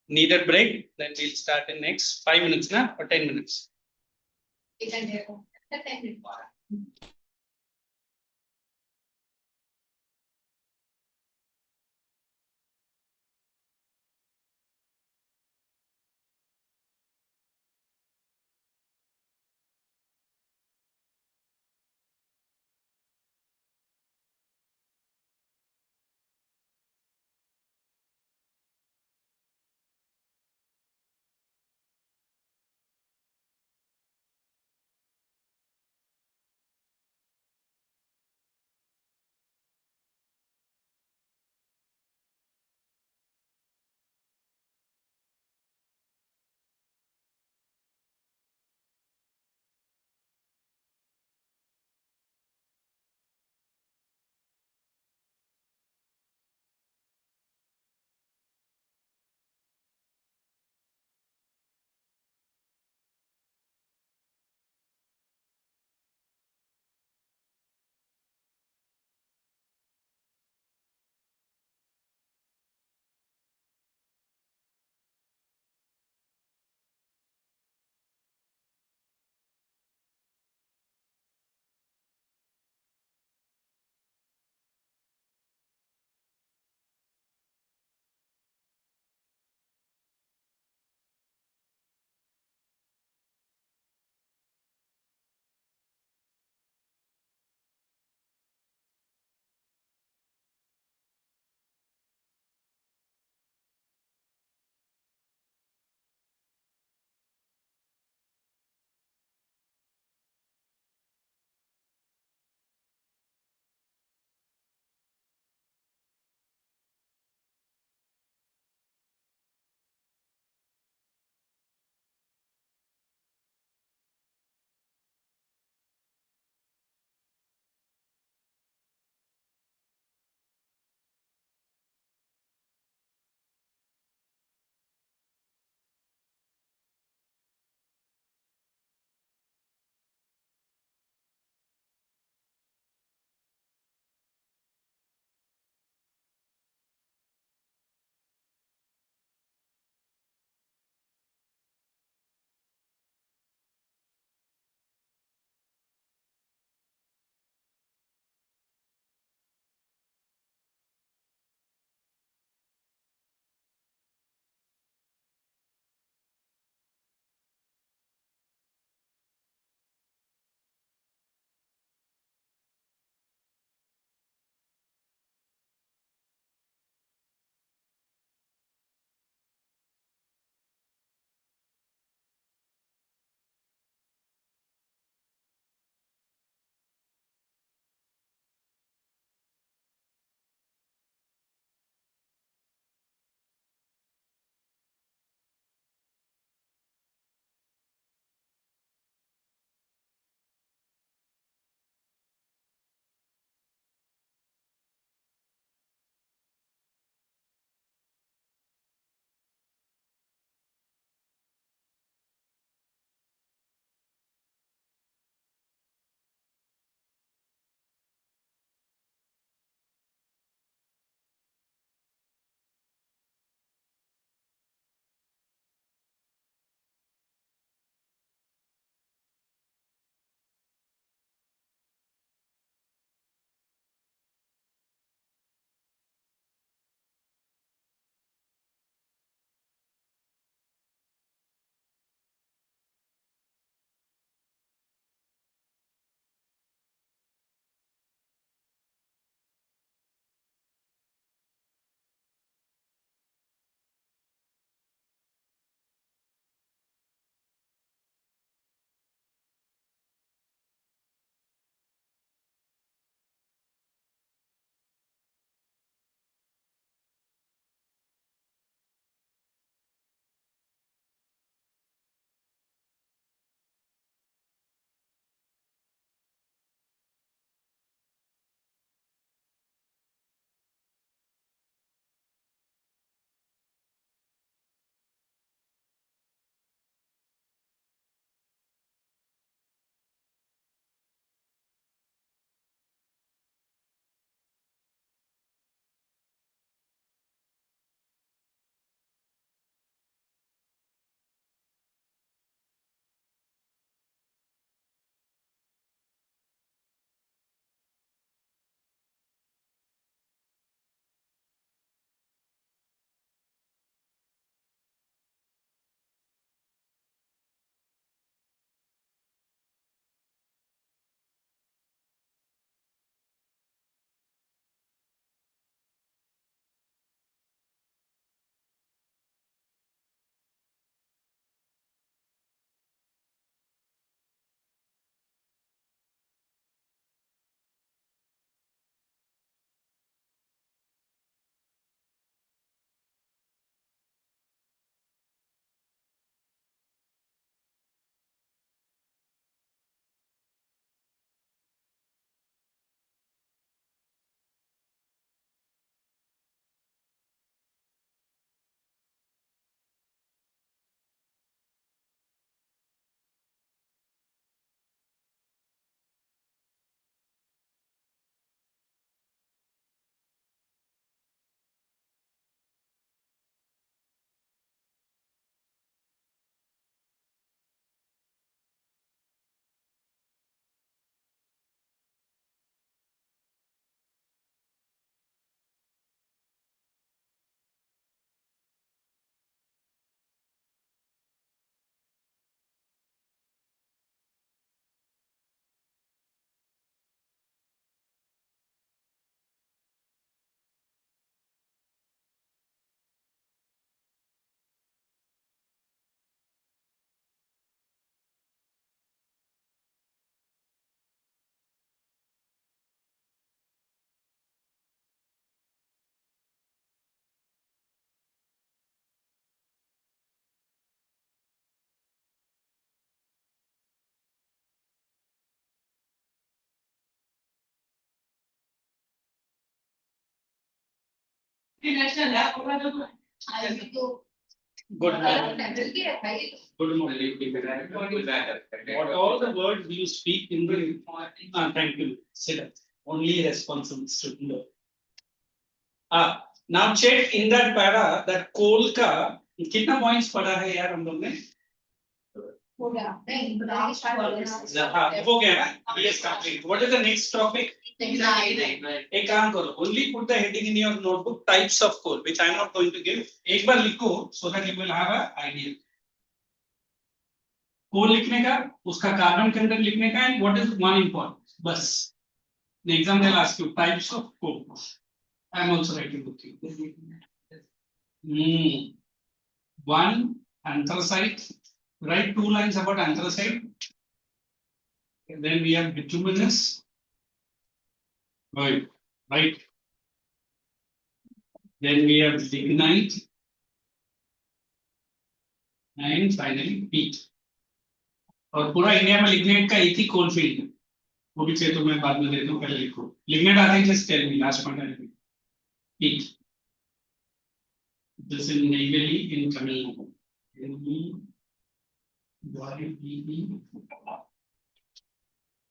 needed break. Then we'll start in next 5 minutes ना or 10 minutes. अभी तो Good अलग morning. लेवल की है भाई Good morning. What all the words you speak in the thank you. Sit up. Only responsible student. Now check in that para that coal का कितना points पढ़ा है यार हम लोग ने? हो गया नहीं बताइए स्टार्ट हो गया हो गया ना? Yes, complete. What is the next topic? एक काम करो. Only put the heading in your notebook. Types of coal, which I am not going to give. एक बार लिखो so that you will have an idea. कोल लिखने का, उसका carbon content लिखने का, and what is one important. बस. The exam will ask you types of coal. I am also writing with you. One anthracite. Write 2 lines about anthracite. And then we have bituminous. Right. Right. Then we have lignite. And finally peat. और पूरा India में लिग्नेट का एक ही coal field है वो भी चाहिए तो मैं बाद में देता हूँ पहले लिखो लिग्नेट आते हैं just tell me last point है peat this in Neyveli in Tamil Nadu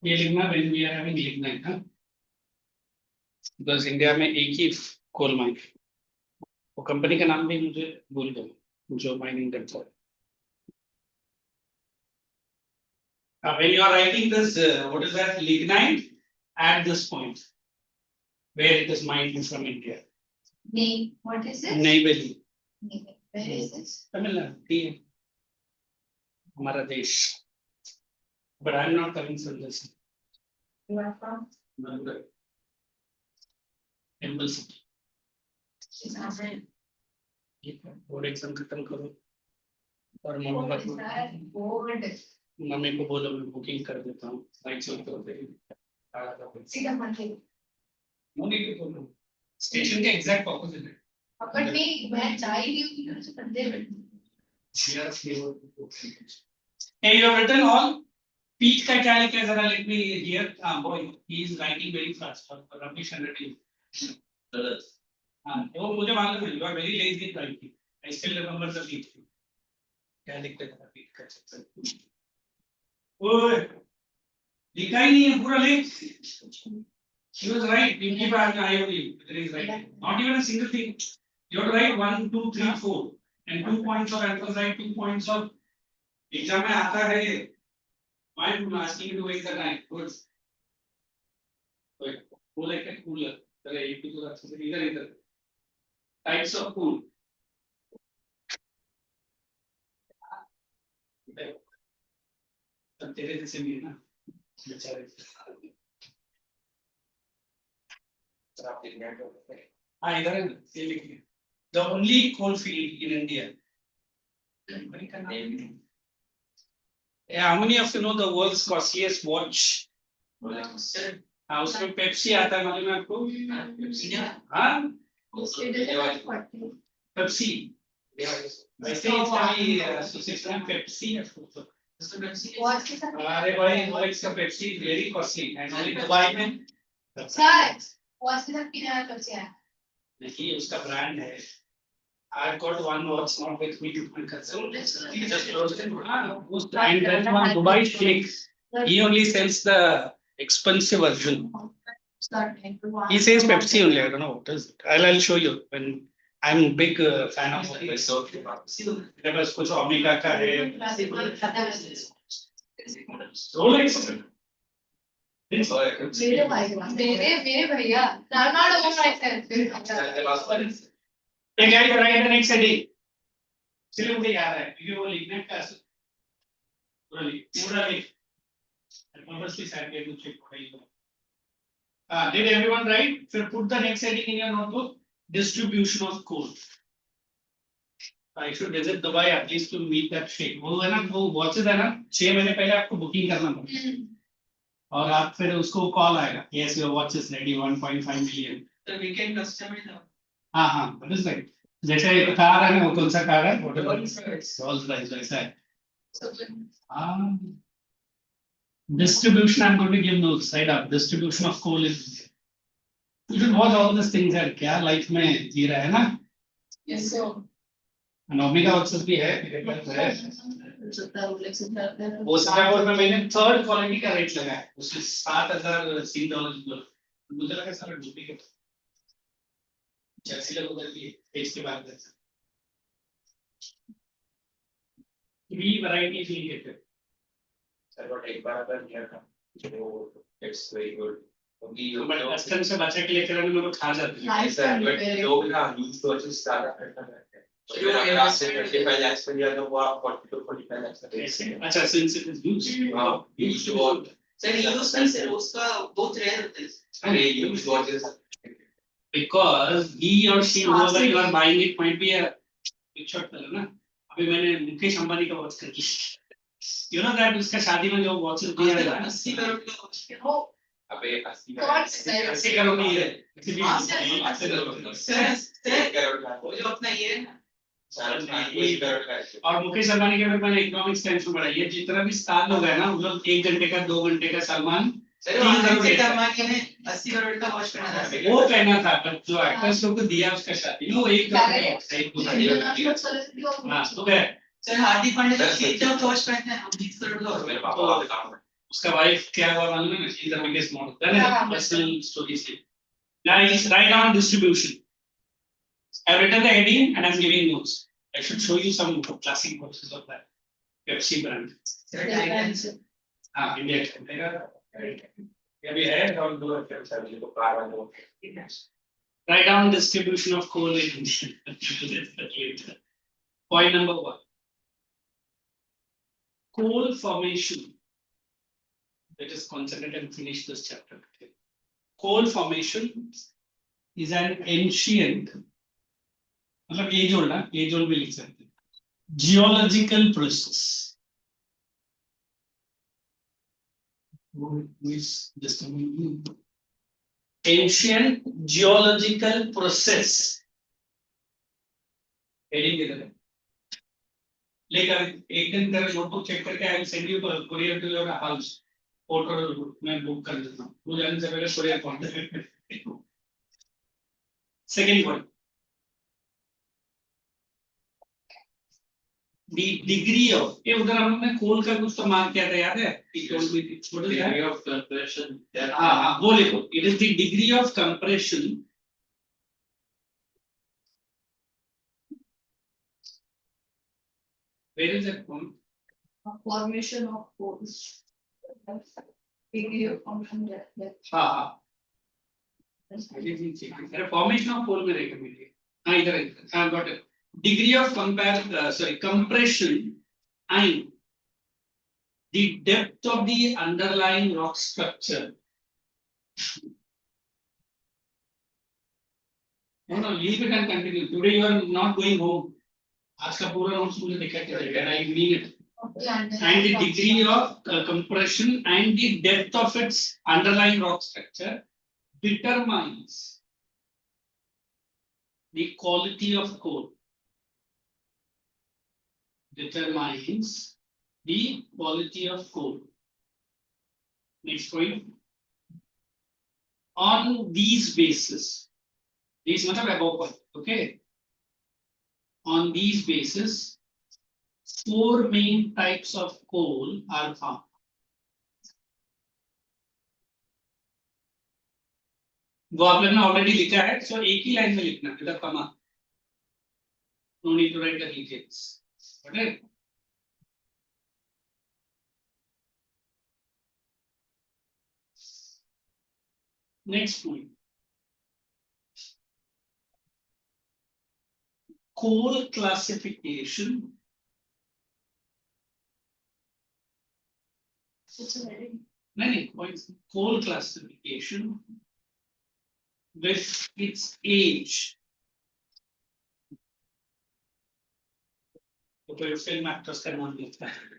ये लिखना when we are having lignite हां बिकॉज़ इंडिया में एक ही कोल माइन वो कंपनी का नाम भी मुझे भूल गया जो माइनिंग करता है when you are writing this, what is that lignite at this point, where it is mined from India. नहीं what is this Neyveli, where is this Tamil Nadu, हमारा देश. But I am not coming from this. you are from Temple City. is Assam board exam खत्म करो और what is that board mummy को बोलो मैं booking कर देता हूँ राइट साइड पे सीधा मंदिर नो नीड टू बोलो स्टेशन के एग्जैक्ट ऑपोजिट है पकड़ में मैं चाय नहीं होती तो उसे मंदिर बैठी Hey, you have written all. Peach का क्या लिखा है जरा let me hear. Boy, he is writing very fast. Rubbish handwriting. वो मुझे मालूम है. You are very lazy in writing. I still remember the peach. क्या लिखते थे peach का चक्कर. ओए, लिखा ही नहीं है पूरा लिख. He was right. Pinky बार में आए हुए. There is right. Not even a single thing. You have to write 1, 2, 3, 4. And 2 points of answers right. 2 points of exam में आता है. Why am I asking you to waste the time? Good. Cool like a cooler. चले एक भी तो अच्छे से इधर इधर. Types of cool. सब तेरे जैसे भी है ना. बेचारे. हाँ इधर है ना. ये लिखिए. The only coal field in India. Yeah, how many of you know the world's costliest watch? हाँ उसमें पेप्सी आता है मालूम है आपको? हाँ पेप्सी वैसे ही इसका भी एसोसिएशन पेप्सी है अरे भाई रोलेक्स का Pepsi very costly and only Dubai में सर वॉच के साथ पीने वाला कब से आया नहीं उसका ब्रांड है I've got one watch not with me to consult. Just close it. And then one Dubai Sheikh. He only sells the expensive version. He says Pepsi only. I don't know what is it. I'll show you when I'm a big fan of this. मेरे पास कुछ omega का है. Rolex. मेरे भैया Hey guys, write the next heading. चलिए मुझे याद है क्योंकि वो लिखने का पूरा लिख. Purposely said to check did everyone write? So put the next heading in your notebook. Distribution of coal. I should visit Dubai at least to meet that sheikh. वो है ना वो watches है ना 6 महीने पहले आपको बुकिंग करना पड़ता और आप फिर उसको कॉल आएगा. Yes, your watch is ready. 1.5 million. The weekend customer now. हाँ that is right. जैसे कार है ना वो कौन सा कार है? Rolls Royce वैसा है. Distribution I'm going to give notes right up. Distribution of coal is You should watch all these things यार क्या लाइफ में जी रहा है ना Yes, so. ओमेगा वर्सेस भी है वो सिंगापुर में मैंने थर्ड क्वालिटी का रेट लगाया उसमें $7,000 मुझे लगा सारा डुप्लीकेट जैसे लोग करती है इसके बाद थ्री वैरायटी फील करते सर वो एक बार अगर किया था तो इट्स वेरी गुड क्योंकि बट कस्टम से बचा के लेकर आने में वो खा जाते हैं Nice sir and but very- लोग ना यूज वर्सेस ज्यादा करना करते हैं जो तो ये क्लास से 25 लाख पे दिया तो वो आप 40 to 45 लाख से ऐसे अच्छा सिंस इट इज यूज्ड हां यूज टू और सर यूज नहीं सर उसका बहुत रेयर होता है अरे use versus because he or she whoever you are buying it might be a big shot fellow ना अभी मैंने मुकेश अंबानी का वॉच कर लिया you know that उसका शादी में जो वॉचेस दिया है 80 करोड़ का Oh, अबे 80 God said. 80 करोड़ नहीं है हाँ, सर, सर करोड़ का वो जो अपना ये है ना सर 20 करोड़ का है और मुकेश अंबानी के बारे में इकोनॉमिक्स टाइम्स में पढ़ा ये जितना भी स्टार लोग है ना वो लोग 1 घंटे का 2 घंटे का सलमान सर वो आनंद से कमाने ने 80 करोड़ का वॉच पहना था वो पहना था बट जो एक्टर्स लोग को दिया उसका शादी वो 1 करोड़ का international celebrity of हाँ तो क्या सर हार्दिक पांड्या तो चेचक का वॉच पहनता है 20 करोड़ का मेरे पापा का काम है उसका वाइफ क्या हुआ मालूम है she is the biggest model Yeah. Personal story से guys write down distribution I have written the heading and I am giving notes I should show you some classic boxes of that Pepsi brand sir Titan हाँ India का ये भी है और दो sir जी को car वाले को write down distribution of coal in India point number 1 coal formation let us concentrate and finish this chapter coal formation is an ancient मतलब age old भी लिख सकते हैं geological process just a minute. Ancient geological process heading इधर है लेकर एक दिन तेरा नोटबुक चेक करके I send you courier to your house photo मैं बुक कर देता हूँ वो जाने से पहले courier contact second point the degree of ये उधर हमने कोल का कुछ तो मार्क किया था याद है He told me what is that? degree of compression हाँ वो लिखो it is the degree of compression where is that point formation of coals. Degree of formation that. हाँ अरे फॉर्मेशन ऑफ कोल में रहेगा मेरे हाँ इधर हाँ got it degree of compression and the depth of the underlying rock structure no leave it and continue today you are not going home आज का पूरा नोट्स मुझे दिखा के रहेगा I mean it and the degree of compression and the depth of its underlying rock structure determines the quality of coal determines the quality of coal. Next point. On these bases, these matlab above point, okay? On these bases, 4 main types of coal are found. वो आप लोगों ने already लिखा है सो एक ही line में लिखना है comma no need to write the details okay next point coal classification नहीं points coal classification with its age तो film actors का नाम लिखता है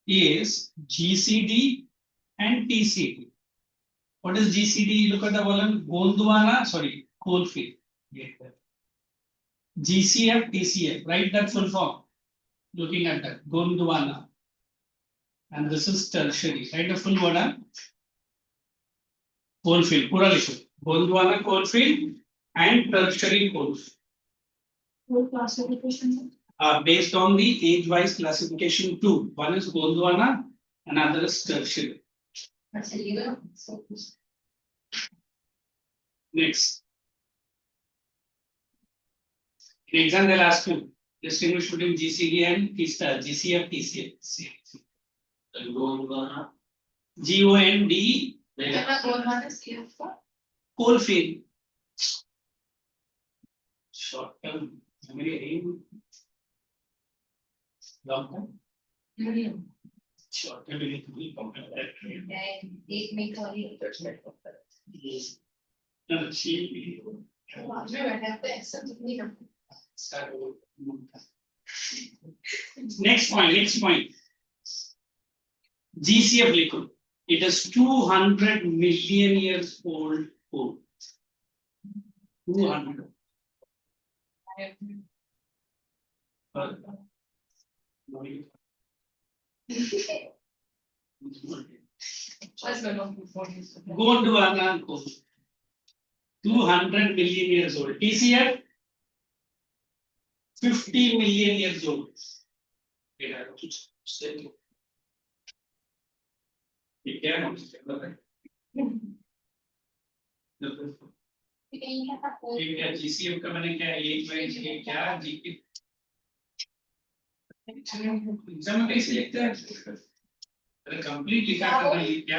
is GCD and TCD. What is GCD? Look at the column Gondwana, sorry, coalfield. GCF, TCF. Write that full form. Looking at that Gondwana, and this is tertiary. Write the full word. Coalfield. पूरा लिखो. Gondwana coalfield and tertiary coalfield. What classification? Based on the age-wise classification two. One is Gondwana, another is tertiary. That's illegal. So. Next. In exam, they'll ask you distinguish between GCD and GCF, TCF. GOND. Coalfield. Short term memory aim. Long term. Short term memory to be compared. Next point. GCF liquid. It is 200 million years old coal. 200. Gondwana coal. 200 million years old. TCF 50 million years old. GCF का मैंने क्या एक क्या GK exam में कैसे लिखते हैं अरे कंप्लीट लिखा करना ये क्या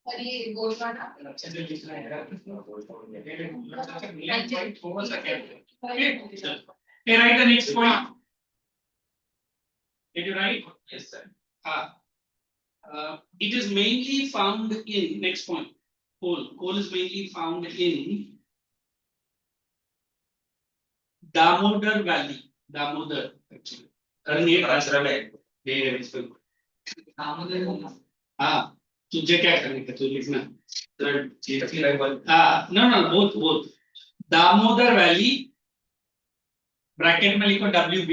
और ये गोलवाना अच्छे से लिखना है Hey, write the next point. Did you write? Yes, sir. It is mainly found in next point. Coal is mainly found in Damodar Valley. Damodar actually. हाँ तुझे क्या करने का तू लिखना no both Damodar Valley bracket में लिखो WB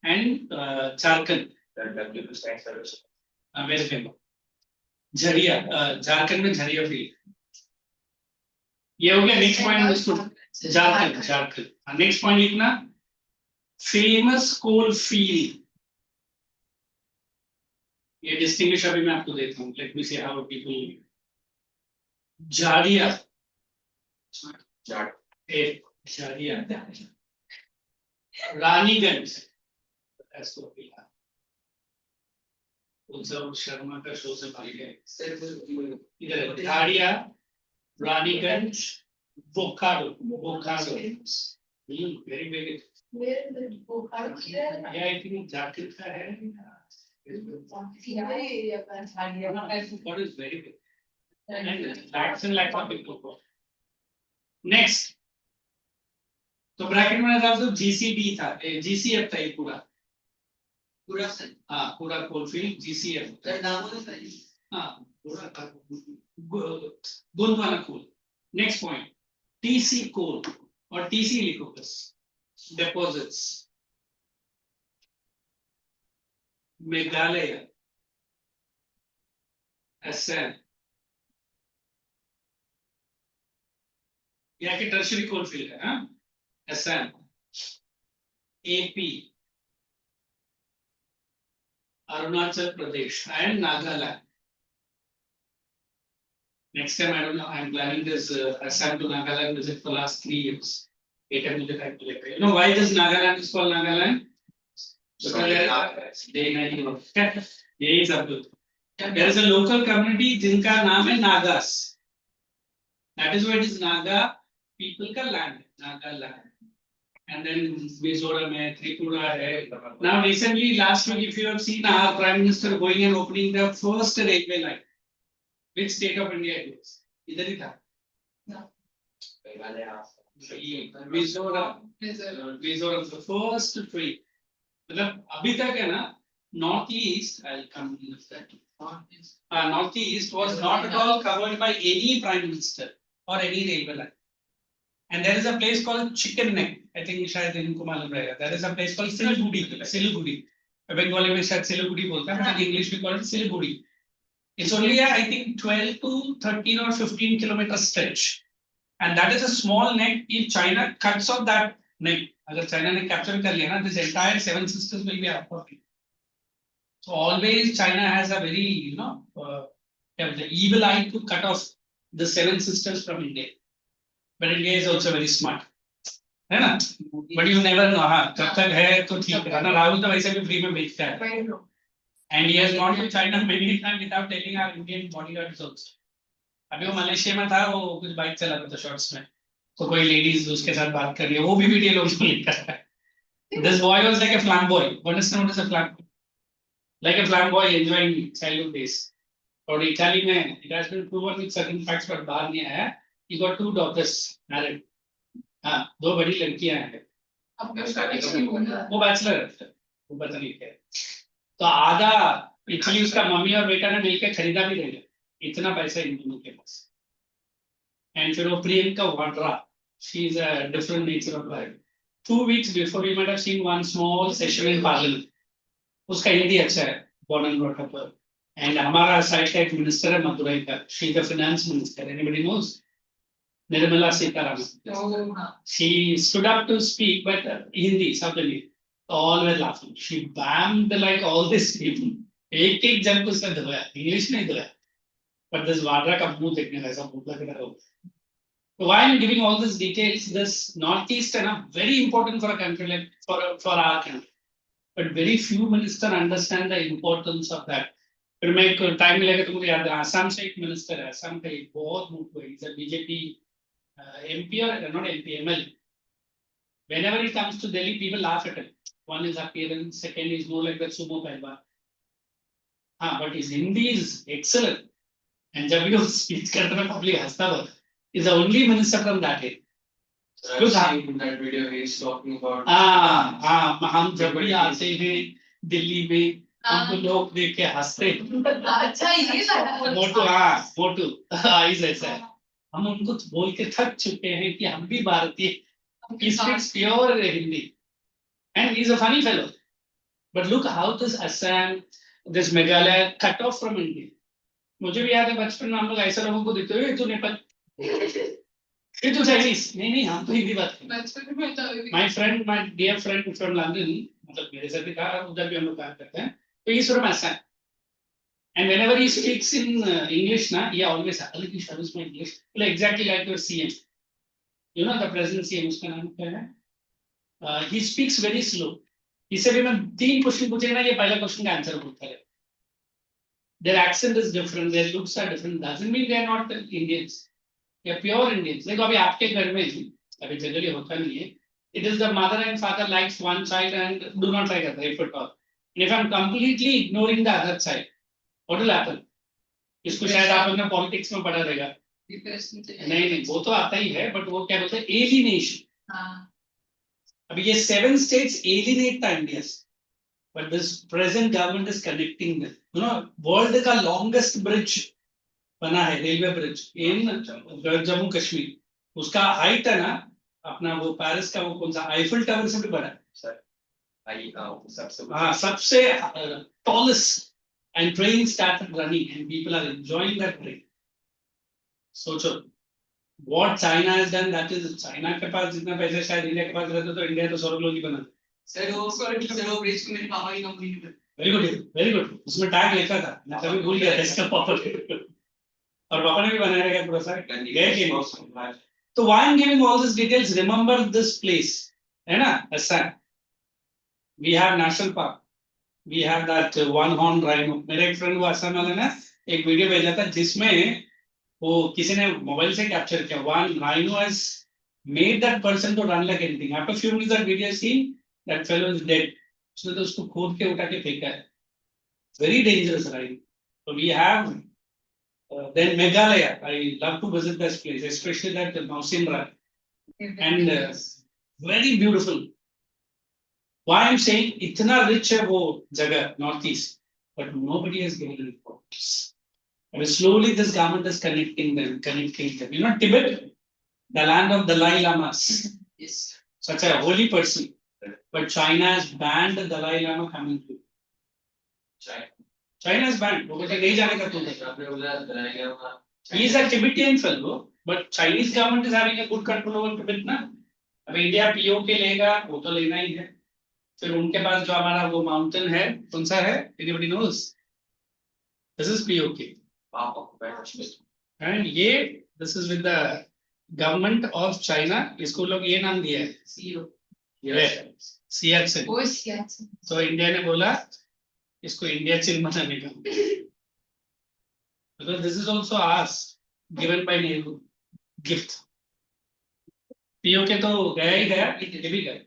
and Jharkhand West Bengal Jharia Jharkhand में झरिया फील्ड ये हो गया next point Jharkhand next point लिखना फेमस कोल फील्ड ये डिस्टिंग्विश अभी मैं आपको देता हूँ let me see how people झाड़िया झाड़िया रानीगंज उत्सव शर्मा का शो से भाई है इधर झाड़िया Raniganj Bokaro very very I think Jharkhand का है what is very big and lakhs of people go next तो ब्रैकेट में डाल दो जीसीडी था जीसीएफ था ये पूरा पूरा कोलफील्ड जीसीएफ पूरा गोंदवाना कोल नेक्स्ट पॉइंट टीसी कोल और टीसी लिखो बस डिपॉजिट्स मेघालय असम यहाँ के टर्शियरी कोलफील्ड है Assam AP Arunachal Pradesh and Nagaland next time I don't know I'm planning this Assam to Nagaland visit for last 3 years you know why this Nagaland is called Nagaland because there is a local community जिनका नाम है Nagas that is why it is Naga people का land Nagaland and then Mizoram hai Tripura hai now recently last week if you have seen our prime minister going and opening the first railway line which state of India it is इधर ही था Mizoram the first train मतलब अभी तक है ना north east I'll come to that north east was not at all covered by any prime minister or any railway line and there is a place called Chicken Neck I think शायद इनको मालूम रहेगा there is a place called Siliguri Bengali में शायद Siliguri बोलता है but in English we call it Siliguri It's only a, I think 12 to 13 or 15 kilometer stretch. And that is a small neck. If China cuts off that neck, अगर China ने capture कर लिया ना, this entire Seven Sisters will be out of it. So always China has a very, the evil eye to cut off the Seven Sisters from India. But India is also very smart. है ना? But you never know, हाँ, जब तक है तो ठीक है ना, राहुल तो वैसे भी फ्री में बेचता है. And he has gone to China many times without telling our Indian bodyguards also. अभी वो मलेशिया में था, वो कुछ बाइक चला रहा था शॉर्ट्स में, तो कोई लेडीज उसके साथ बात कर रही है, वो भी वीडियो लोग लेकर है. This boy was like a flamboy. Understand what is a flamboy? Like a flamboy enjoying childhood days. और इटाली में it has been proven with certain facts, but बाहर नहीं आया. He got 2 daughters married. हाँ, 2 बड़ी लड़कियां हैं. वो बैचलर है, वो पता नहीं क्या. तो आधा इटली उसका मम्मी और बेटा ने मिलकर खरीदा भी रहेगा, इतना पैसा इन दोनों के पास. एंड फिर वो Priyanka Vadra, she is a different nature of life. 2 weeks before you might have seen one small session in parliament. उसका हिंदी अच्छा है, born and brought up. And हमारा साइड का एक मिनिस्टर है मदुरई का, she is the finance minister. Anybody knows? Nirmala Sitharaman. She stood up to speak, but Hindi suddenly all were laughing. She bammed like all these people. एक जन को उसने धोया, इंग्लिश नहीं धोया. But this वाड्रा का मुंह देखने का ऐसा मुंह लग रहा है. So why I'm giving all these details? This northeast is very important for a country like for our country. But very few ministers understand the importance of that. फिर मैं एक टाइम मिलेगा तुमको याद है, आसाम से एक मिनिस्टर है, आसाम का एक बहुत मूव है, is a BJP MP or not MP, ML. Whenever he comes to Delhi, people laugh at him. One is appearance, second is more like the sumo pehलवान. हाँ, but his Hindi is excellent. And जब भी वो speech करता है, public हंसता है. Is the only minister from that area. I've seen in that video he's talking about. हम जब भी आते हैं दिल्ली में, हमको लोग देख के हंसते. अच्छा ये लगा. मोटू इस ऐसा है. हम उनको बोल के थक चुके हैं कि हम भी भारतीय. He speaks pure Hindi, and he's a funny fellow. But look how this Assam, this Meghalaya cut off from India. मुझे भी याद है बचपन में हम लोग ऐसे लोगों को देखते हुए, तू नेपाल, ये तो चाइनीज. नहीं हम तो हिंदी बात करें. My friend, my dear friend from London, मतलब मेरे साथ भी था, उधर भी हम लोग काम करते हैं, तो ये सुरम ऐसा है. And whenever he speaks in English, na, he always shows my English, exactly like your CM. You know the present CM, उसका नाम क्या है? He speaks very slow. इससे भी मैं 3 क्वेश्चन पूछे ना, ये पहला क्वेश्चन का आंसर बोलता है. Their accent is different, their looks are different. Doesn't mean they are not Indians. They are pure Indians. देखो अभी आपके घर में अभी जनरली होता नहीं है. It is the mother and father likes one side and do not like other if at all. And if I'm completely ignoring the other side, what will happen? इसको शायद आपने पॉलिटिक्स में पढ़ा रहेगा. नहीं वो तो आता ही है, बट वो क्या बोलते हैं, एलिनेशन. अभी ये 7 states एलिनेट था इंडिया से, but this present government is connecting them. You know, world का longest bridge बना है, रेलवे ब्रिज इन जम्मू कश्मीर. उसका हाइट है ना अपना, वो पेरिस का वो कौन सा आईफिल टावर से भी बड़ा है. सबसे tallest. And train started running and people are enjoying that train. सोचो what China has done, that is China के पास जितना पैसा शायद इंडिया के पास रहता तो इंडिया तो स्वर्ग लोग ही बना. सर वो ब्रिज को मेरे पापा की कंपनी में. Very good. उसमें टैग लिखा था, मैं कभी भूल गया था इसका पापा. और पापा ने भी बनाया रहेगा पूरा सारा. तो why I'm giving all these details? Remember this place, है ना, Assam. We have national park. We have that one horn rhino. मेरे एक फ्रेंड वो असम वाले ने एक वीडियो भेजा था जिसमें वो किसी ने मोबाइल से कैप्चर किया. One rhino has made that person to run like anything. After few minutes that video is seen, that fellow is dead. उसने तो उसको खोद के उठा के फेंका है. Very dangerous rhino. So we have then Meghalaya. I love to visit this place, especially that Mausimra, and very beautiful. Why I'm saying इतना rich है वो जगह northeast, but nobody has given it importance. And slowly this government is connecting them. You know Tibet, the land of Dalai Lamas. Yes. Such a holy person, but China has banned the Dalai Lama coming to. China is banned. वो कहते नहीं जाने का तुम. He is a Tibetan fellow, but Chinese government is having a good control over Tibet ना. अब India POK लेगा, वो तो लेना ही है. फिर उनके पास जो हमारा वो माउंटेन है, कौन सा है? Anybody knows? This is POK. And ये this is with the government of China. इसको लोग ये नाम दिया है. Siachen. वो इसके तो इंडिया ने बोला इसको इंडिया चिल बनाने का. Because this is also ours, given by Nehru, gift. POK तो गया ही गया, ये भी गया.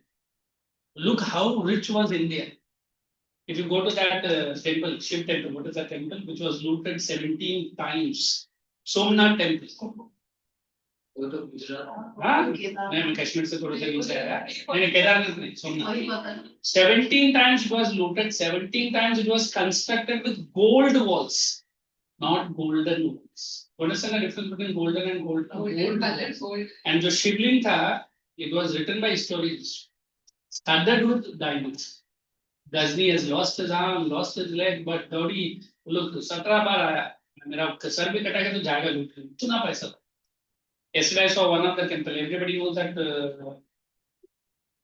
Look how rich was India. If you go to that temple, Shiv temple, what is that temple? Which was looted 17 times. Somnath temple. हाँ, मैं कश्मीर से थोड़ा सा नीचे आया. मैंने केदारनाथ नहीं, Somnath. 17 times it was looted. 17 times it was constructed with gold walls, not golden walls. Understand the difference between golden and gold? Gold. And the Shivling tha, it was written by historians, studded with diamonds. Ghazni has lost his arm, lost his leg, but Dodi, look, 17 बार आया. मेरा sir भी कटा गया तो जाएगा लूट के. इतना पैसा. Yesterday I saw one of the temple. Everybody knows that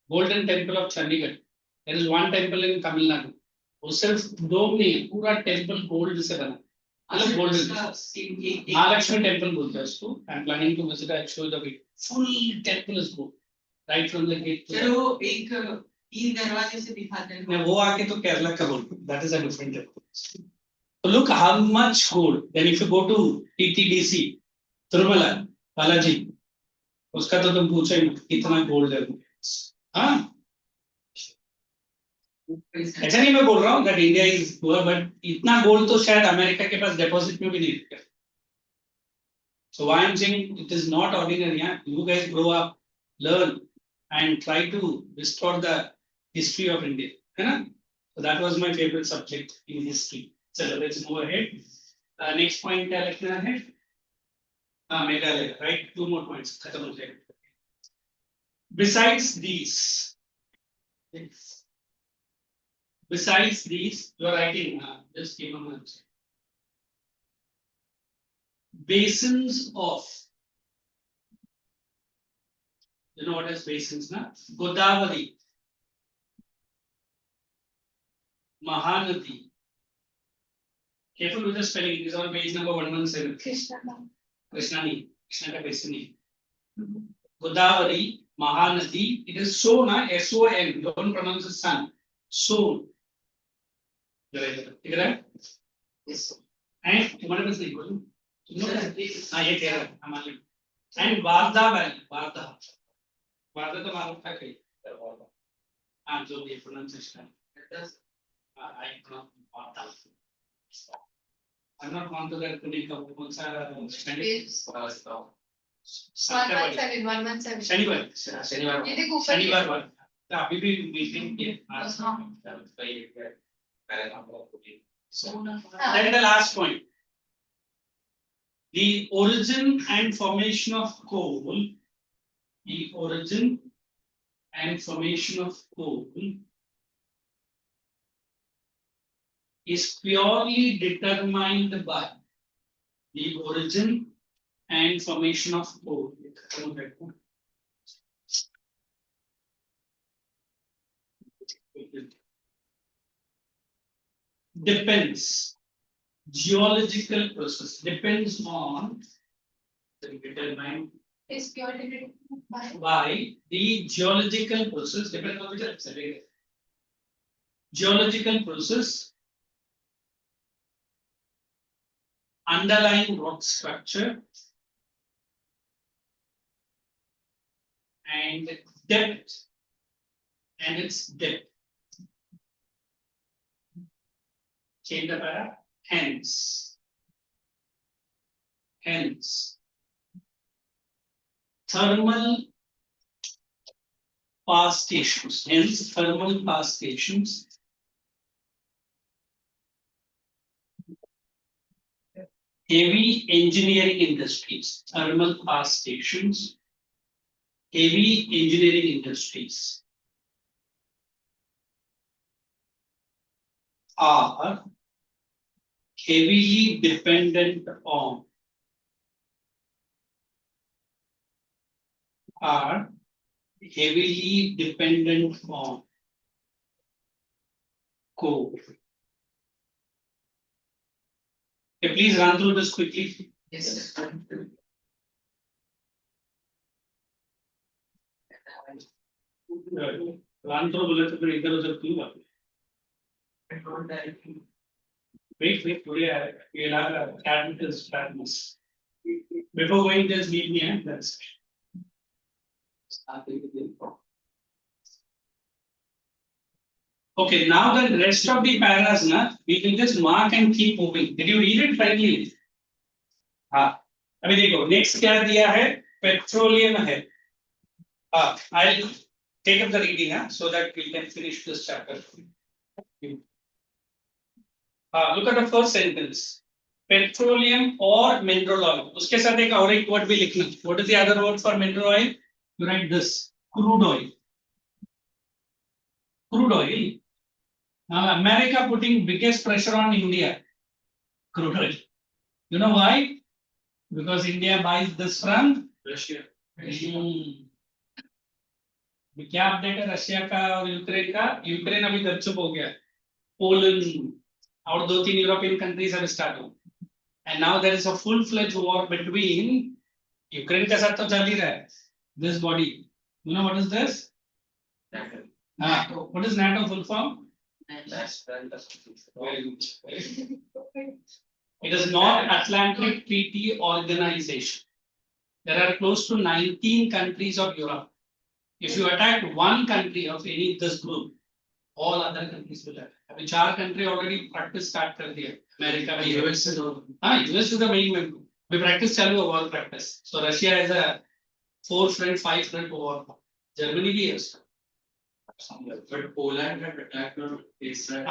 Golden Temple of Chandigarh. There is one temple in Tamil Nadu. वो सिर्फ डोम नहीं, पूरा टेम्पल गोल्ड से बना. मतलब गोल्डन. महालक्ष्मी टेम्पल बोलते हैं उसको. I am planning to visit. I'll show you the video. Full temple is gold, right from the gate. चलो एक 3 दरवाजे से दिखाते हैं. मैं वो आके तो केरला का बोलूँ. That is a different temple. So look how much gold. Then if you go to TTDC, Tirumala, Balaji, उसका तो तुम पूछो ही कितना गोल्ड है. हाँ, ऐसा नहीं मैं बोल रहा हूँ that India is poor, but इतना गोल्ड तो शायद अमेरिका के पास डिपॉजिट में भी नहीं है. So why I'm saying it is not ordinary. Yeah? You guys grow up, learn, and try to restore the history of India. है ना? So that was my favorite subject in history. So let's move ahead. Next point क्या लिखना है? Meghalaya, right? 2 more points. Besides these, you are writing. Just give a moment. Basins of. You know what is basins, na? Godavari, Mahanadi. Careful with the spelling. It is on page number 117. Krishna ka basin. Godavari, Mahanadi. It is so na, S-O-N. Don't pronounce the son. So. ठीक है? Yes. And what is the equal? हाँ ये कह रहा है हमारे. And Varda Valley, Varda. Varda तो मालूम था कहीं. हाँ जो भी pronunciation. I pronounce Varda. I'm not going to that today. कौन सा? 117. शनिवार. ये देखो ऊपर. शनिवार वाला. अभी भी मीटिंग किए. Then the last point. The origin and formation of coal. The origin and formation of coal is purely determined by the origin and formation of coal. Depends. Geological process depends on determined is purely by the geological process. Depends on which geological process, underlying rock structure, and depth, and its depth. Change the para. Hence, thermal power stations. Hence, thermal power stations. Heavy engineering industries, thermal power stations, heavy engineering industries are heavily dependent on are heavily dependent on coal. Okay, please run through this quickly. Yes. Run through बोले तो फिर इधर उधर क्यों बात? Wait, today we'll have a capital strategies. Before going, just leave me and that's. Okay, now the rest of the paras, na, we can just mark and keep moving. Did you read it correctly? हाँ, अभी देखो next क्या दिया है? Petroleum है. I'll take up the reading, so that we can finish this chapter. Look at the first sentence. Petroleum or mineral oil. उसके साथ एक और एक word भी लिखना. What is the other word for mineral oil? You write this. Crude oil. Crude oil. Now America putting biggest pressure on India. Crude oil. You know why? Because India buys this from Russia. क्या update है Russia का और Ukraine का? Ukraine अभी गपचुप हो गया. Poland और 2-3 European countries have started. And now there is a full-fledged war between Ukraine के साथ तो चल ही रहा है. This body, you know what is this? What is NATO full form? Very good. It is North Atlantic Treaty Organization. There are close to 19 countries of Europe. If you attack one country of any this group, all other countries will attack. अभी 4 country already practice start कर दिया. America, US is the main member. We practice चालू है war practice. So Russia is a 4 front, 5 front war. Germany भी है. But Poland had attacked on Israel.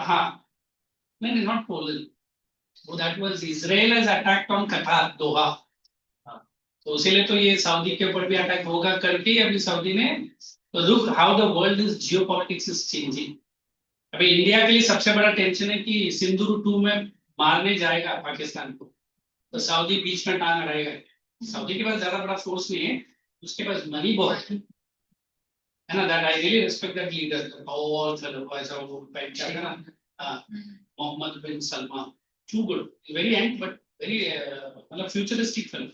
No, not Poland. So that was Israel has attacked on Qatar, Doha. तो इसीलिए तो ये Saudi के ऊपर भी अटैक होगा करके अभी सऊदी ने. तो look how the world is geopolitics is changing. अभी इंडिया के लिए सबसे बड़ा टेंशन है कि सिंदूर 2 में मारने जाएगा पाकिस्तान को. तो सऊदी बीच में टांग रहेगा. सऊदी के पास ज्यादा बड़ा फोर्स नहीं है, उसके पास मनी बहुत है ना. That I really respect that leader. All ऐसा वो पहचान ना Mohammed bin Salman. Too good, very and but very मतलब फ्यूचरिस्टिक फिल्म.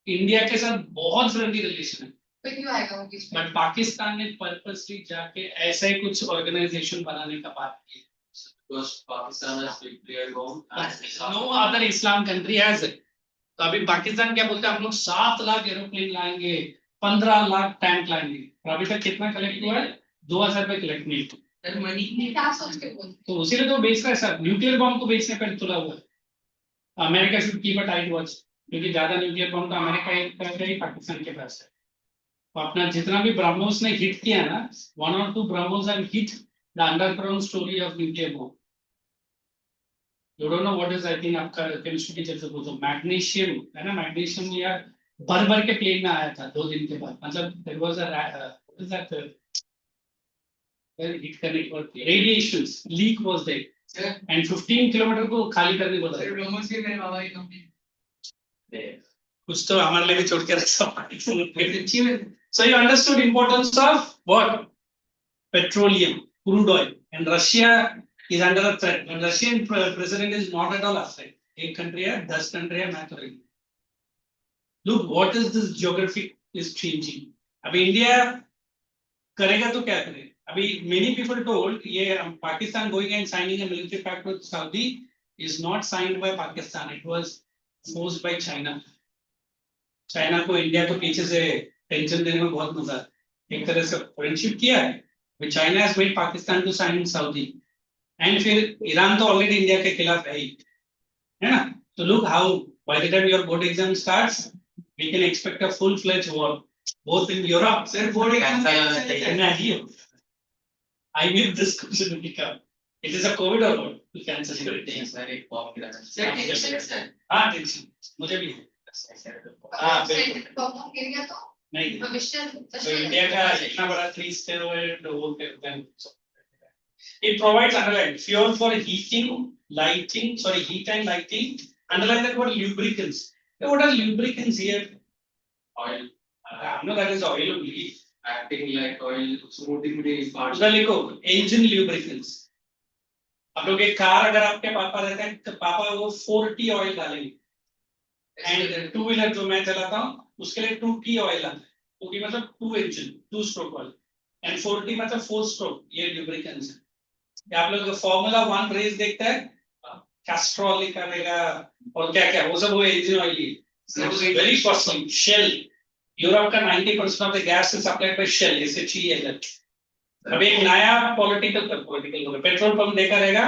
इंडिया के साथ बहुत फ्रेंडली रिलेशन है. बट पाकिस्तान ने पर्पसली जाके ऐसा ही कुछ ऑर्गेनाइजेशन बनाने का बात की. Because Pakistan has declared war. No other Islam country has it. तो अभी पाकिस्तान क्या बोलते हैं, हम लोग 7 लाख एरोप्लेन लाएंगे, 15 लाख टैंक लाएंगे. अभी तक कितना कलेक्ट हुआ है? 2000 रुपए कलेक्ट नहीं हुआ. तो उसीलिए तो बेच रहा है सर. न्यूक्लियर बॉम्ब को बेचने पर तुला हुआ है. America should keep a tight watch, क्योंकि ज्यादा न्यूक्लियर बॉम्ब तो अमेरिका का ही पाकिस्तान के पास है. तो अपना जितना भी ब्रह्मोस ने हिट किया ना, 1 or 2 BrahMos have hit the underground story of nuclear bomb. You don't know what is, I think आपका केमिस्ट्री टीचर से पूछो. मैग्नीशियम है ना, मैग्नीशियम या भर के प्लेन में आया था 2 दिन के बाद. मतलब there was a what is that hit करने के बाद radiations leak was there and 15 kilometre को खाली करने बोला. कुछ तो हमारे लिए भी छोड़ के रखा. So you understood importance of what? Petroleum, crude oil, and Russia is under a threat. And Russian president is not at all afraid. एक country है, 10 country है, मैं तो रही. Look, what is this geography is changing. अभी India करेगा तो क्या करे? अभी many people told ये Pakistan going and signing a military pact with Saudi is not signed by Pakistan. It was forced by China. China को India को पीछे से टेंशन देने में बहुत मजा है. एक तरह से फ्रेंडशिप किया है. China has made Pakistan to sign Saudi. And फिर ईरान तो ऑलरेडी इंडिया के खिलाफ है ही, है ना. So look how by the time your board exam starts, we can expect a full-fledged war, both in Europe. Sir, board exam I need this question to become. It is a COVID or what? To cancel it. Very popular. Sir. tension. मुझे भी है. नहीं. तो India का इतना बड़ा 3 steroid वो It provides underline fuel for heating, lighting, sorry, heat and lighting. Underline that word lubricants. Now, what are lubricants here? Oil. No, that is oil only. Acting like oil, smoothing the parts. उधर लिखो engine lubricants. आप लोग एक car अगर आपके पापा रहते हैं तो पापा वो 4T ऑयल डालेंगे एंड टू व्हीलर जो मैं चलाता हूँ उसके लिए 2T ऑयल आता है 2T मतलब 2 engine 2 stroke oil and 4T मतलब 4 स्ट्रोक ये lubricants है आप लोग फॉर्मूला 1 रेस देखते हैं कैस्ट्रॉल लिखा रहेगा और क्या क्या वो सब वो इंजन ऑयल ही वेरी कॉस्टली शेल यूरोप का 90% of the gas is supplied by Shell SHEL अभी एक नया पॉलिटिकल पेट्रोल पंप देखा रहेगा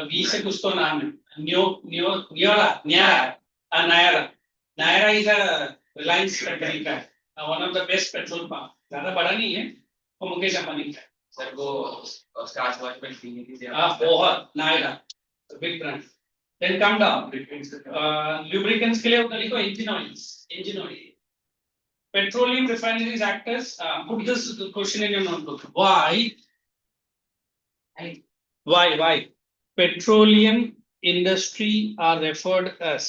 वी से कुछ तो नाम है न्योरा न्यारा Nayara Nayara is a Reliance company का one of the best petrol pump ज्यादा बड़ा नहीं है वो मुकेश अंबानी का सर वो स्टार्च वॉच में पीने की बहुत Nayara big brand then come down lubricants के लिए उधर लिखो engine oil petroleum refineries act as put this question in your notebook why petroleum industry are referred as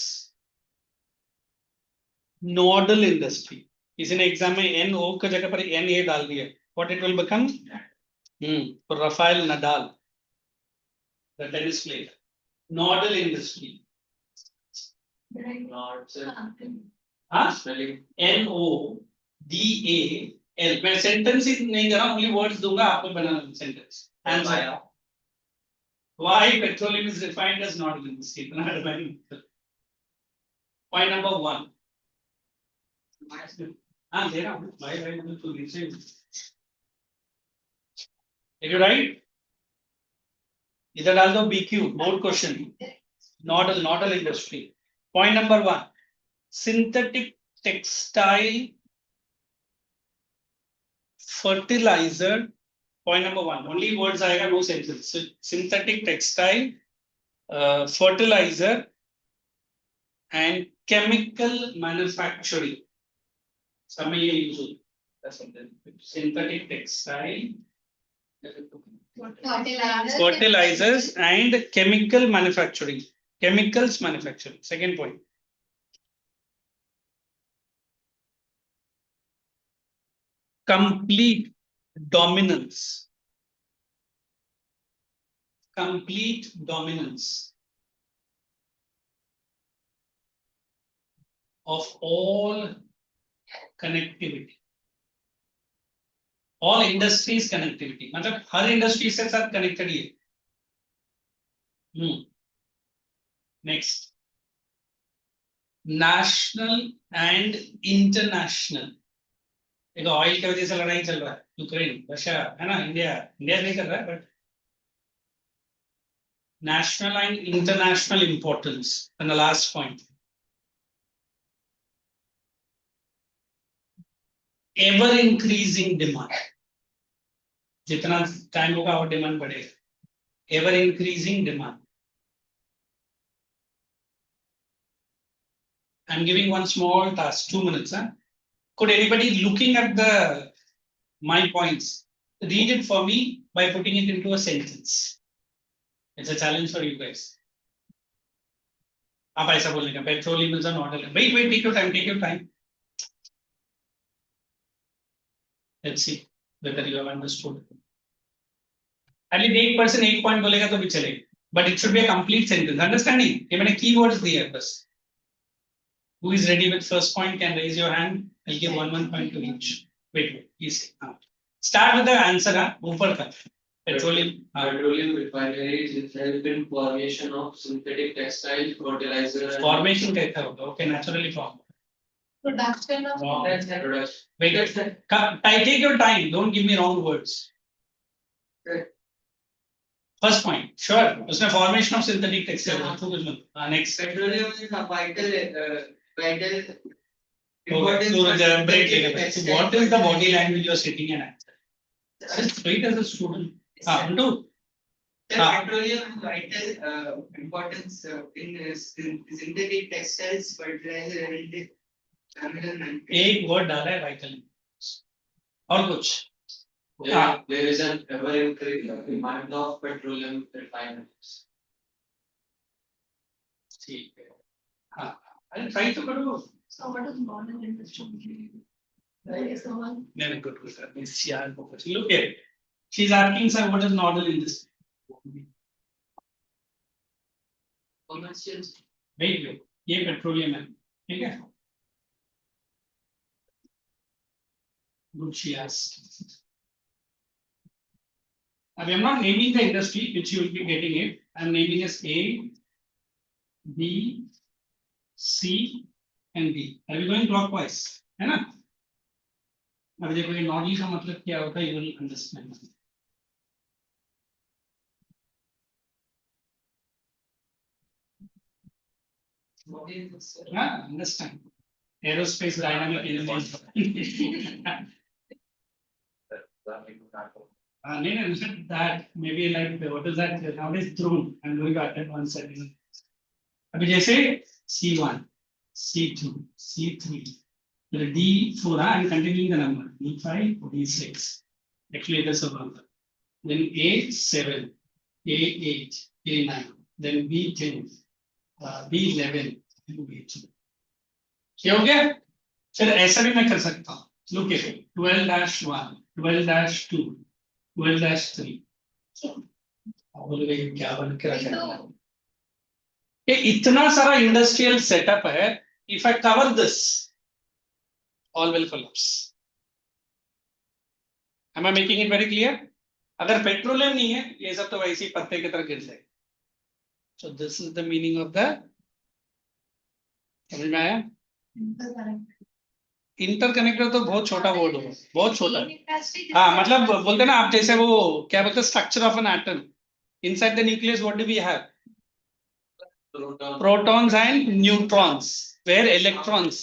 nodal industry किसी ने एग्जाम में NO की जगह पर NA डाल दिया what it will become for Rafael Nadal the tennis player nodal industry not sir हाँ spelling NODAL मैं सेंटेंस ही नहीं दे रहा ओनली वर्ड्स दूंगा आपको बनाना sentence answer why petroleum is refined as nodal industry इतना एडवांस point number 1 हाँ दे रहा हूँ भाई मुझे तो नीचे if you write इधर डाल दो BQ board question nodal industry point number 1 synthetic textile fertilizer point number 1 only words आएगा no sentence synthetic textile fertilizer and chemical manufacturing सब में ये यूज होता है synthetic textile fertilizers and chemical manufacturing chemicals manufacturing second point complete dominance of all connectivity all industries connectivity मतलब हर industry से साथ connected ही है नेक्स्ट नेशनल एंड इंटरनेशनल देखो ऑयल की वजह से लड़ाई चल रहा है यूक्रेन रशिया है ना इंडिया नहीं कर रहा है but national and international importance and the last point ever increasing demand जितना टाइम होगा और डिमांड बढ़ेगा ever increasing demand I'm giving one small task 2 minutes could anybody looking at the my points read it for me by putting it into a sentence it's a challenge for you guys आप ऐसा बोलने का petroleum is an order wait take your time let's see whether you have understood at least 8% 8 point बोलेगा तो भी चलेगा but it should be a complete sentence understanding ये मैंने keywords दिए हैं बस who is ready with first point can raise your hand I'll give one point to each wait please start with the answer ऊपर का petroleum refineries help in formation of synthetic textile fertilizer formation कैसा होगा okay naturally formed Production of wait take your time don't give me wrong words first point sure उसमें formation of synthetic textile next Petroleum is a vital what is the body language you are sitting and answer just wait as a student Undu petroleum is vital importance in synthetic textiles fertilizer and एक word डाला है vital और कुछ There is an ever increasing demand of petroleum refineries. ठीक है हाँ अरे try तो करो So what is modern industry? There is someone. very good look here she's asking sir what is model in this Commercial. wait ये petroleum है ठीक है good she asked I am not naming the industry which you will be getting it I am naming as A B C and D are we going clockwise है ना अब देखो ये normally का मतलब क्या होता है you will understand What is this? understand aerospace dynamic engineering no, that maybe like what is that nowadays drone I'm going to attend one second अभी जैसे C1 C2 C3 D4 I'm continuing the number D5 D6 actually that's a number then A7 A8 A9 then B10 B11 B2 क्या हो गया फिर ऐसा भी मैं कर सकता हूँ look at it 12-1 12-2 12-3 बोल गई क्या बन के रखा है ये इतना सारा इंडस्ट्रियल सेटअप है if I cover this all will collapse am I making it very clear अगर पेट्रोलियम नहीं है ये सब तो वैसे ही पत्ते की तरह गिर जाएगा so this is the meaning of the समझ में आया इंटरकनेक्टर तो बहुत छोटा वर्ड होगा बहुत छोटा हाँ मतलब बोलते ना आप जैसे वो क्या बोलते structure of an atom inside the nucleus what do we have protons and neutrons where electrons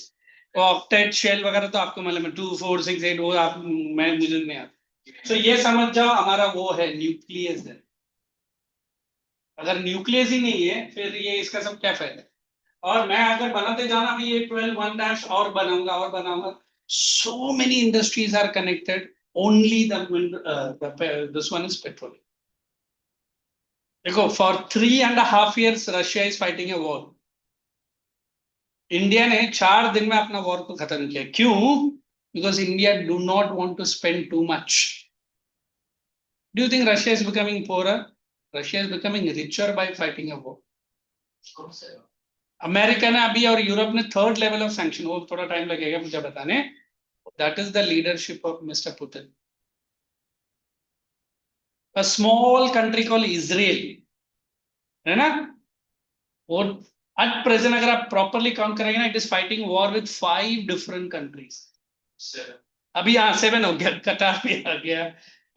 octet shell वगैरह तो आपको मालूम है 2 4 6 8 वो आप मैं मुझे नहीं आता तो ये समझ जाओ हमारा वो है न्यूक्लियस है अगर न्यूक्लियस ही नहीं है फिर ये इसका सब क्या फायदा और मैं अगर बनाते जाना भी ये 12-1 और बनाऊंगा so many industries are connected only this one is petrol देखो for 3.5 years Russia is fighting a war India ने 4 दिन में अपना वॉर को खत्म किया क्यों because India do not want to spend too much do you think Russia is becoming poorer Russia is becoming richer by fighting a war America ने अभी और यूरोप ने 3rd लेवल ऑफ सैंक्शन वो थोड़ा टाइम लगेगा मुझे बताने that is the leadership of mister Putin a small country called Israel है ना और एट प्रेजेंट अगर आप प्रॉपर्ली काउंट करेंगे ना it is fighting war with 5 different countries अभी यहाँ 7 हो गया कतार भी आ गया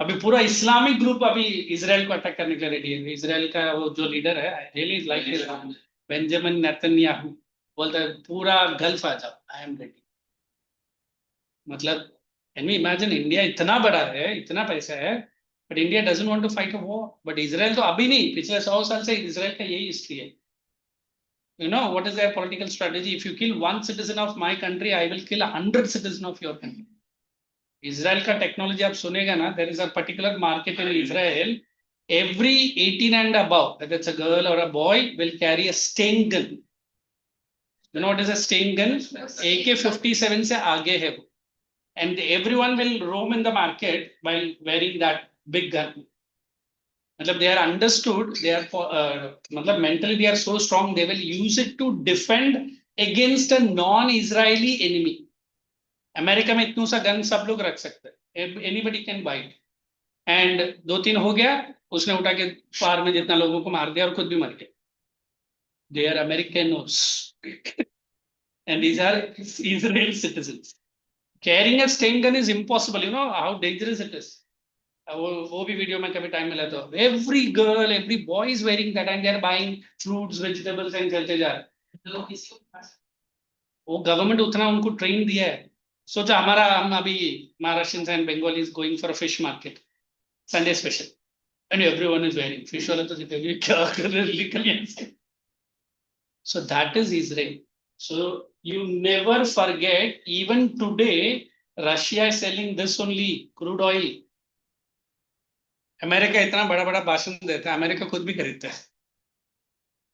अभी पूरा इस्लामिक ग्रुप अभी इजराइल को अटैक करने के लिए रेडी है इजराइल का वो जो लीडर है I really like his Benjamin Netanyahu बोलता है पूरा गल्फ आ जाओ आई एम रेडी मतलब कैन यू इमेजिन इंडिया इतना बड़ा है इतना पैसा है but India doesn't want to fight a war but Israel तो अभी नहीं पिछले 100 साल से इजराइल का यही हिस्ट्री है you know what is their political strategy if you kill one citizen of my country I will kill 100 citizens of your country Israel का टेक्नोलॉजी आप सुनेगा ना there is a particular market in Israel every 18 and above whether it's a girl or a boy will carry a Stain gun you know what is a Stain gun AK-57 से आगे है वो and everyone will roam in the market while wearing that big gun मतलब they are understood they are मतलब mentally they are so strong they will use it to defend against a non-Israeli enemy America में इतना सा gun सब लोग रख सकते हैं anybody can buy it and 2-3 हो गया उसने उठा के फार में जितना लोगों को मार दिया और खुद भी मर गया they are Americanos and these are Israel citizens carrying a Stain gun is impossible you know how dangerous it is वो भी वीडियो में कभी टाइम मिला तो every girl every boy is wearing that and they are buying fruits vegetables and चलते जा रहे वो गवर्नमेंट उतना उनको ट्रेन दिया है सोचा हमारा हम अभी Maharashtrians and Bengalis going for a fish market Sunday special and everyone is wearing fish वाला तो जितने क्या कर रहे निकल यहाँ so that is Israel so you never forget even today Russia is selling this only crude oil America इतना बड़ा बड़ा भाषण देता है, अमेरिका खुद भी खरीदता है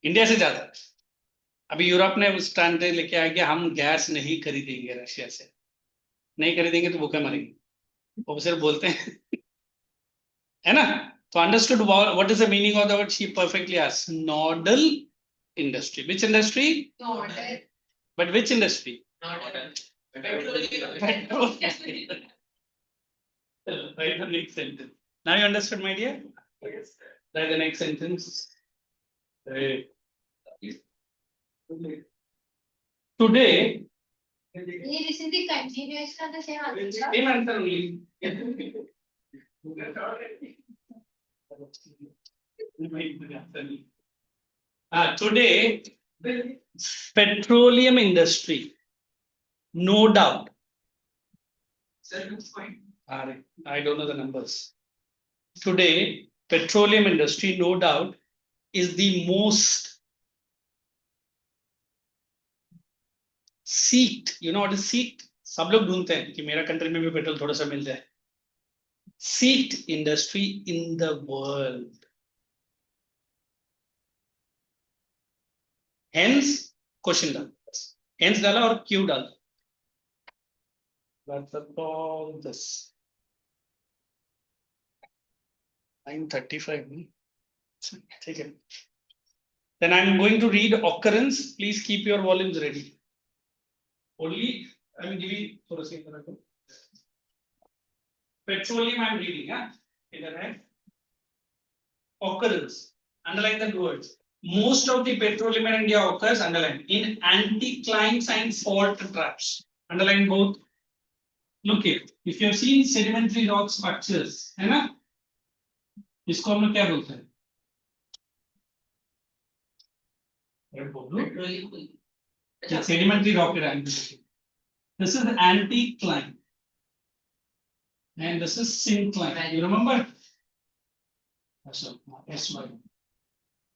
इंडिया से ज्यादा। अभी यूरोप ने स्टैंड लेके आया कि हम गैस नहीं खरीदेंगे रशिया से, नहीं खरीदेंगे तो भूखे मरेंगे, वो सिर्फ बोलते हैं है ना। तो understood what is the meaning of the word, she perfectly asked nodal industry, which industry, but which industry, petrol. Write the next sentence. Now you understood, my dear? Yes, sir. Write the next sentence. Today, This is the continuation of the same answer. same answer only. Today, petroleum industry, no doubt. Sir, looks fine. I don't know the numbers. Today, petroleum industry, no doubt, is the most seeked. You know what is seeked? सब लोग ढूंढते हैं कि मेरा country में भी petrol थोड़ा सा मिल जाए. Seeked industry in the world. Hence, question डाल. Hence डाला और क्यों डाल. That's all this. 9:35. ठीक है. Then I'm going to read occurrence. Please keep your volumes ready. Only I will give you थोड़ा सा इधर रखो. Petroleum I'm reading, huh? इधर है. Occurrence. Underline the words. Most of the petroleum in India occurs, underline, in anticlines and fault traps. Underline both. Look here. If you have seen sedimentary rock structures, है ना? इसको हम लोग क्या बोलते हैं? Sedimentary rock anticline. This is anticline. And this is syncline. You remember? S1.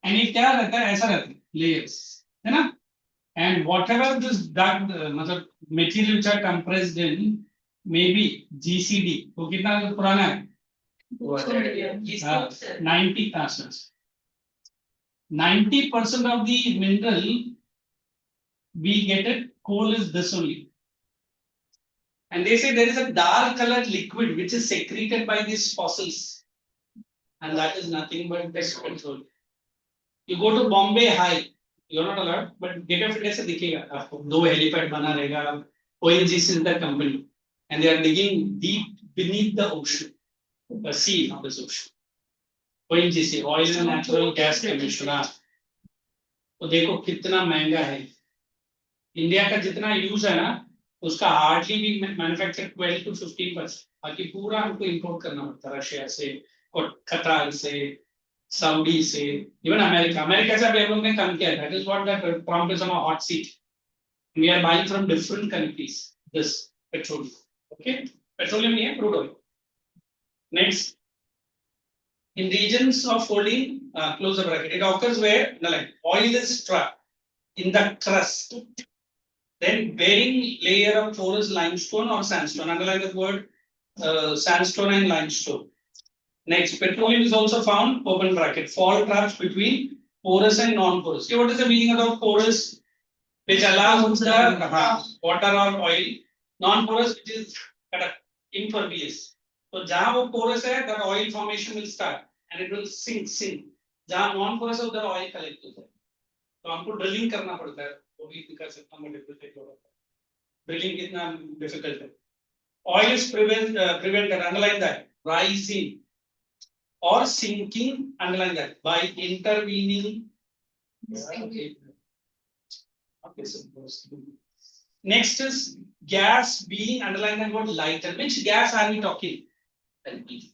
And ये क्या रहता है? ऐसा रहता है. Layers. है ना? And whatever this duct, मतलब material which are compressed in, maybe GCD. वो कितना पुराना है? 90% of the mineral we get it, coal is this only. And they say there is a dark colored liquid which is secreted by these fossils. And that is nothing but petrol. You go to Bombay High, you're not allowed, but Gate of India से दिखेगा आपको 2 helipad बना रहेगा. ONGC is the company, and they are digging deep beneath the ocean, the sea, not the ocean. ONGC, Oil and Natural Gas Commission. तो देखो कितना महंगा है. इंडिया का जितना यूज है ना, उसका हार्डली भी मैन्युफैक्चर 12 to 15%. बाकी पूरा हमको इंपोर्ट करना पड़ता है रशिया से, कतार से, सऊदी से, इवन अमेरिका. अमेरिका से भी हम लोग ने कम किया. That is what that prompt is on a hot seat. We are buying from different countries this petroleum. Okay, petroleum नहीं है, crude oil. Next, in regions of folding, close the bracket, it occurs where like oil is trapped in the crust, then bearing layer of porous limestone or sandstone. Underline the word sandstone and limestone. Next, petroleum is also found, open bracket, fault traps between porous and non-porous. Okay, what is the meaning of porous? Which allows the water or oil. Non-porous, which is impervious. So जहाँ वो porous है, that oil formation will start and it will sink. जहाँ non-porous है, उधर oil collect होता है. तो हमको drilling करना पड़ता है. वो भी दिखा सकता हूँ difficult. Drilling कितना difficult है. Oil is prevented. Underline that. Rising or sinking. Underline that by intervening. Next is gas being, underline that word, lighter. Which gas are we talking? LPG.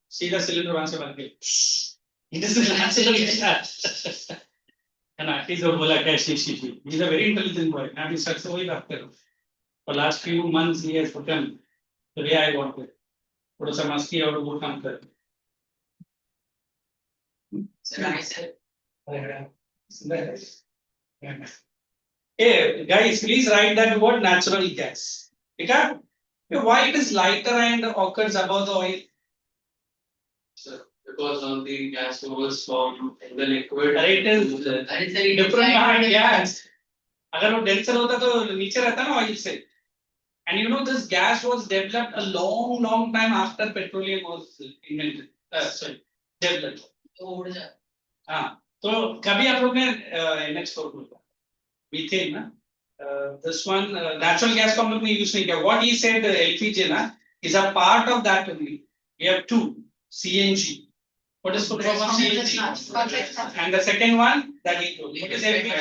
See the cylinder once a month. It is a natural gas. And at least he's a very intelligent boy. Now he's successful after. For last few months he has become the way I wanted. थोड़ा सा मस्ती और वो काम कर. Hey guys, please write that word natural gas. Okay? Why it is lighter and occurs above the oil? because of the gas was formed in the liquid. It is different kind of gas. अगर वो denser होता तो नीचे रहता ना oil से. And you know this gas was developed a long time after petroleum was invented. Sorry, developed. हाँ, तो कभी आप लोग ने next for methane ना? This one natural gas को हम लोग ने use नहीं किया. What he said LPG ना is a part of that only. We have two CNG. What is full form of CNG? And the second one that he told. What is LPG?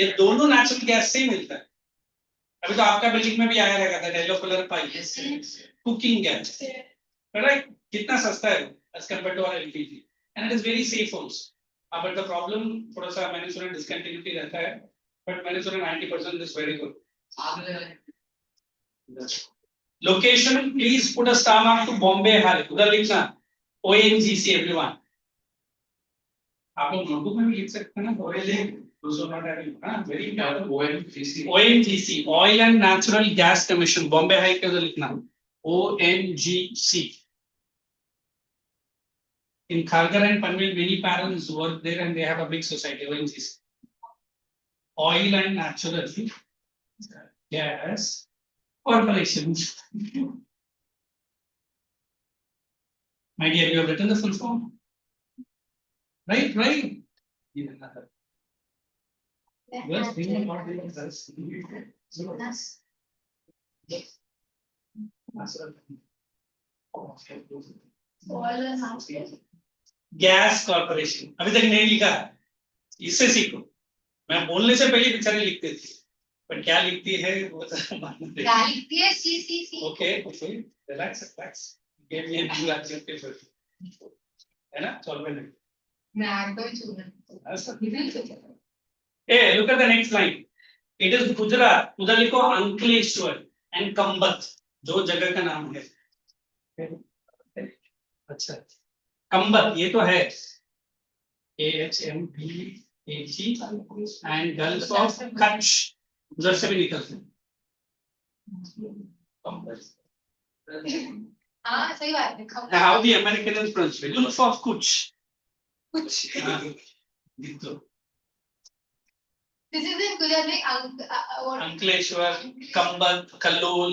ये दोनों natural gas से ही मिलता है. अभी तो आपका building में भी आया रहेगा that yellow color pipe. Cooking gas. Right? कितना सस्ता है as compared to our LPG. And it is very safe also. But the problem थोड़ा सा मैंने सुना discontinuity रहता है. But मैंने सुना 90% is very good. Location, please put a star mark to Bombay High. उधर लिखना ONGC everyone. आप लोग नोटबुक में भी लिख सकते हैं ना very important. ONGC Oil and Natural Gas Commission. Bombay High के उधर लिखना ONGC. In Kharghar and Panvel, many parents work there and they have a big society. ONGC. Oil and Natural Gas Corporation. My dear, you have written the full form. Right. Yes, gas corporation अभी तक नहीं लिखा, इससे सीखो. मैं बोलने से पहले बेचारे लिखते थे, पर क्या लिखती है वो क्या लिखती है सी. Okay, relax. गेम ये है ना, solvent. Hey, look at the next line. It is Gujarat. उधर लिखो अंकलेश्वर and कंबत, जो जगह का नाम है. अच्छा, कंबत ये तो है. AHMBAG and Gulf of Kutch. उधर से भी निकलते हैं. हाँ सही बात है. How the Americans pronounce it? Gulf of Kutch. This is in Gujarat. Ankleshwar, कंबत, कल्लोल,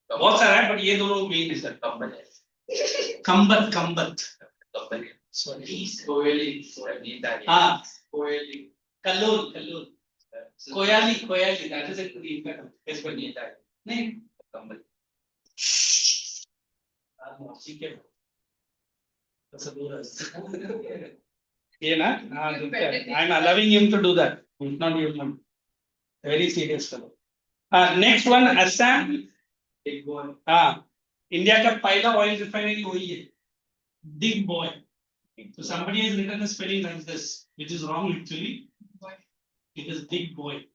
बहुत सारा है, but ये दोनों मेन है सर. कंबत. हाँ, कल्लोल. कोयाली. That is it. नहीं. ये ना, I am allowing him to do that. Not you. Very serious fellow. Next one, Assam. Big boy. India का पहला oil refinery वही है. Big boy. So somebody has written the spelling like this, which is wrong actually. It is big boy.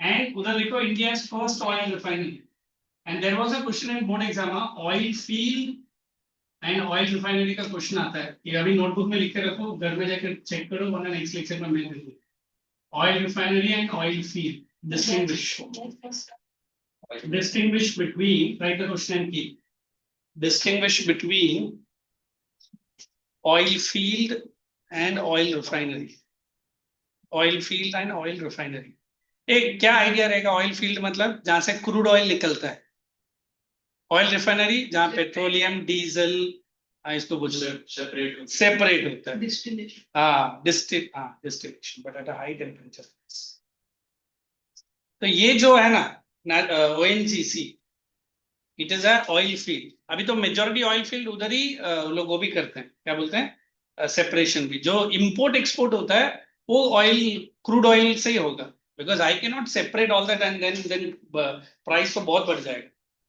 And उधर लिखो India's first oil refinery. And there was a question in board exam, oil field and oil refinery का question आता है. ये अभी notebook में लिख के रखो, घर में जाकर चेक करो, वरना नेक्स्ट लेक्चर में मैं दे दूँ. Oil refinery and oil field. Distinguish between, write the question and key. Distinguish between oil field and oil refinery. Oil field and oil refinery. एक क्या आइडिया रहेगा? ऑयल फील्ड मतलब जहां से क्रूड ऑयल निकलता है. ऑयल रिफाइनरी जहां petroleum, diesel इसको सेपरेट होता है. Distillation but at a high temperature. तो ये जो है ना ONGC, it is a oil field. अभी तो मेजॉरिटी ऑयल फील्ड उधर ही लोग वो भी करते हैं, क्या बोलते हैं, सेपरेशन भी. जो इंपोर्ट एक्सपोर्ट होता है वो ऑयल, क्रूड ऑयल से ही होगा. Because I cannot separate all that and then price तो बहुत बढ़ जाएगा.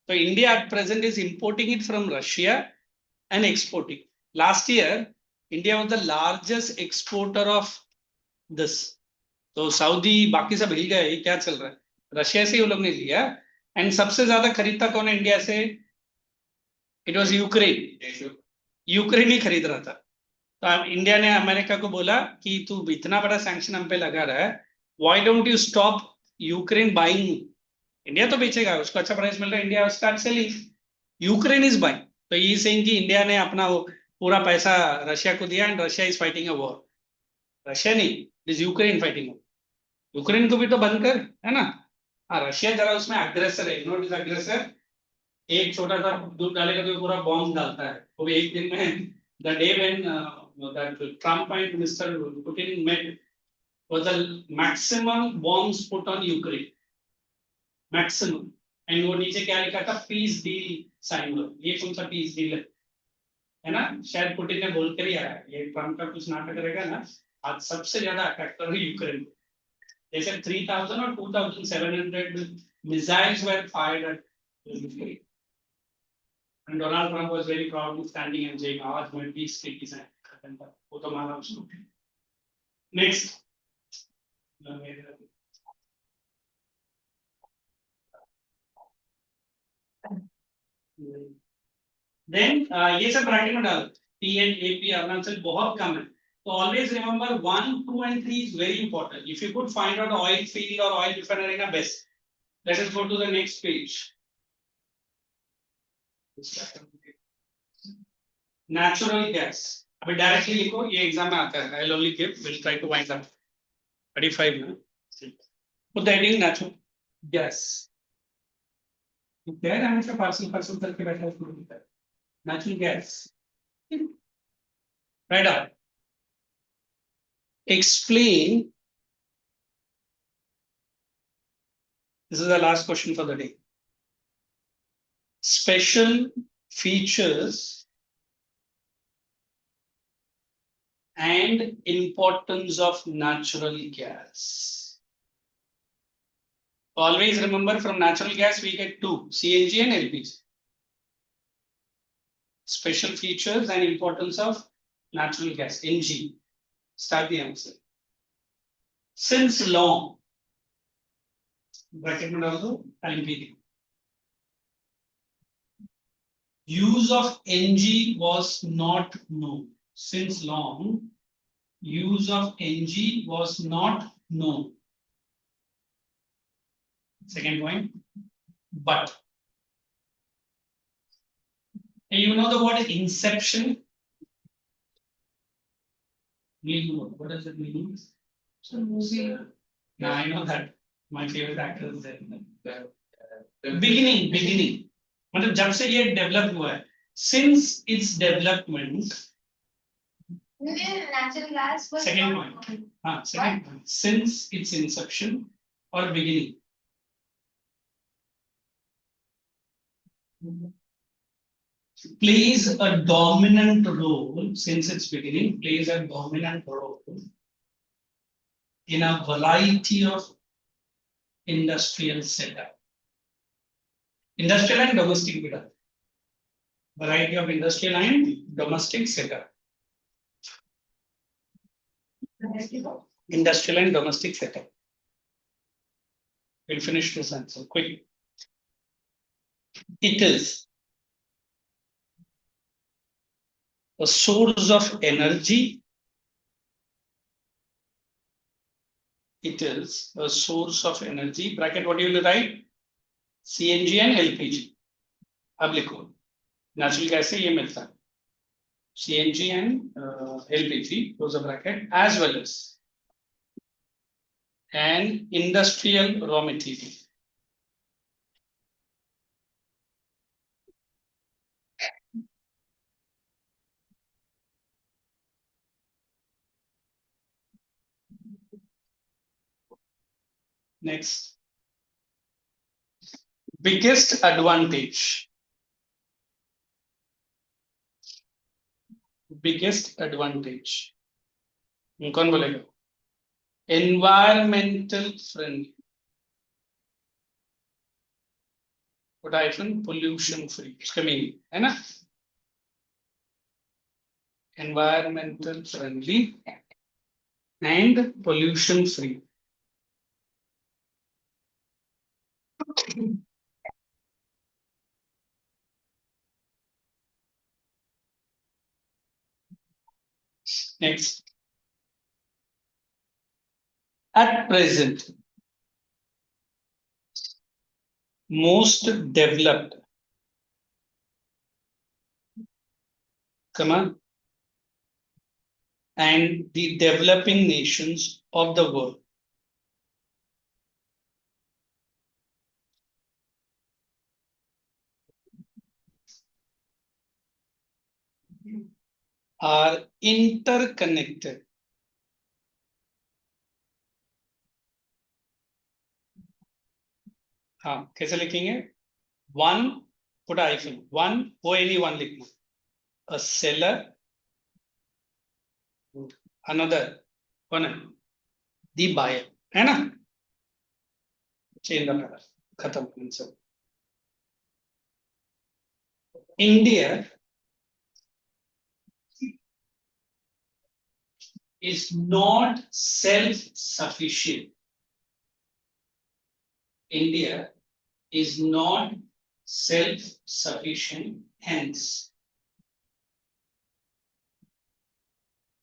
So India at present is importing it from Russia and exporting. Last year, India was the largest exporter of this. तो Saudi बाकी सब हिल गए, क्या चल रहा है? रशिया से ही वो लोग ने लिया. एंड सबसे ज्यादा खरीदता कौन है इंडिया से? It was Ukraine. यूक्रेन ही खरीद रहा था. तो इंडिया ने अमेरिका को बोला कि तू इतना बड़ा सैंक्शन हम पे लगा रहा है, why don't you stop Ukraine buying India तो बेचेगा, उसको अच्छा प्राइस मिल रहा है, India start selling. Ukraine is buying. तो ये सेइंग कि इंडिया ने अपना वो पूरा पैसा रशिया को दिया and Russia is fighting a war. Russia नहीं, इज यूक्रेन फाइटिंग. यूक्रेन को भी तो बंद कर, है ना. हाँ, रशिया जरा उसमें अग्रेसर है, नॉट इज अग्रेसर. एक छोटा सा दूध डालेगा तो पूरा बॉम्ब डालता है. वो भी एक दिन में the day when Trump and mister Putin met was the maximum bombs put on Ukraine. Maximum. एंड वो नीचे क्या लिखा था, पीस डील साइन लो. ये कौन सा पीस डील है ना. शायद पुतिन ने बोल कर ही आया ये ट्रम्प का कुछ नाटक रहेगा ना. आज सबसे ज्यादा अटैक कर रही यूक्रेन. जैसे 3000 और 2700 missiles were fired at Ukraine. And Donald Trump was very proudly standing and saying, "आज मैं peace treaty sign कर दूंगा." वो तो मारा उसको. Next. Then ये सब ब्रैकेट में डालो. T and AP अरुणाचल बहुत कम है. So always remember 1, 2 and 3 is very important. If you could find out oil field or oil refinery na best. Let us go to the next page. Natural gas. अभी directly लिखो, ये exam में आता है. I'll only give, we'll try to wind up. 35 ना. Put the heading natural gas. There हमेशा parcel करके बैठा है. Natural gas. Right up. Explain. This is the last question for the day. Special features and importance of natural gas. Always remember, from natural gas we get two, CNG and LPG. Special features and importance of natural gas, NG. Start the answer. Since long, bracket में डाल दो, time period. Use of NG was not known. Since long, use of NG was not known. Second point, but. And you know the word inception? What does it mean? So movie. Yeah, I know that. My favorite actor is there. Beginning. मतलब जब से ये develop हुआ है, since its development. Natural gas was Second not point. Second point. Since its inception or beginning. Plays a dominant role, since its beginning, plays a dominant role in a variety of industrial setup. Industrial and domestic bidder. Variety of industrial and domestic setup. Industrial and domestic setup. We'll finish this answer quickly. It is a source of energy. It is a source of energy. Bracket, what you will write? CNG and LPG. अब लिखो. Natural gas से ये मिलता है. CNG and LPG, close the bracket, as well as an industrial raw material. Next. Biggest advantage. Biggest advantage. कौन बोलेगा? Environmental friendly. What I think, pollution free. उसका meaning है ना? Environmental friendly and pollution free. Next. At present, most developed, comma, and the developing nations of the world are interconnected. हाँ कैसे लिखेंगे? One put hyphen, one only one लिखना. A seller, another, कौन है? The buyer, है ना? Change the matter. खत्म answer. India is not self-sufficient. India is not self-sufficient, hence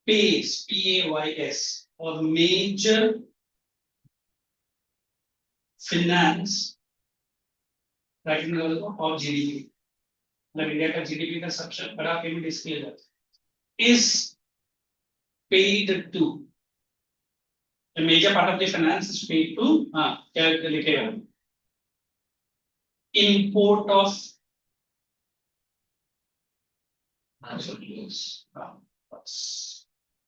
PAYS, PAYS, or major finance right now of GDP. मतलब India का GDP का सबसे बड़ा पेमेंट इसके लिए जाता है. Is paid to. A major part of the finance is paid to. हाँ क्या लिखेगा? Import of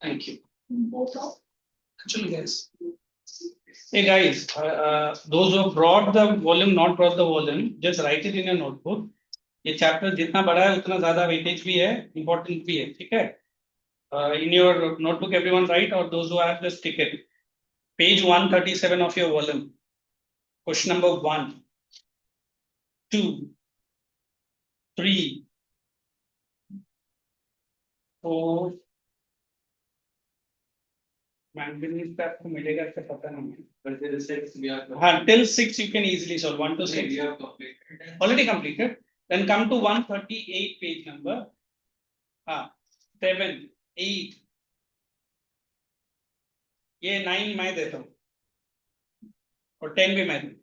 thank you. Both of. Actually, guys. Hey guys, those who have brought the volume, not brought the volume, just write it in your notebook. ये chapter जितना बड़ा है उतना ज्यादा weightage भी है, इम्पोर्टेंट भी है, ठीक है? In your notebook, everyone write, or those who have just stick it. Page 137 of your volume. Question number 1, 2, 3, 4. Manganese का आपको मिलेगा क्या पता नहीं है. But there is 6 we are. हाँ, till 6 you can easily solve. 1 to 6 We have completed. already completed. Then come to 138 page number. 7, 8. ये 9 मैं देता हूँ और 10 भी मैं दूँ.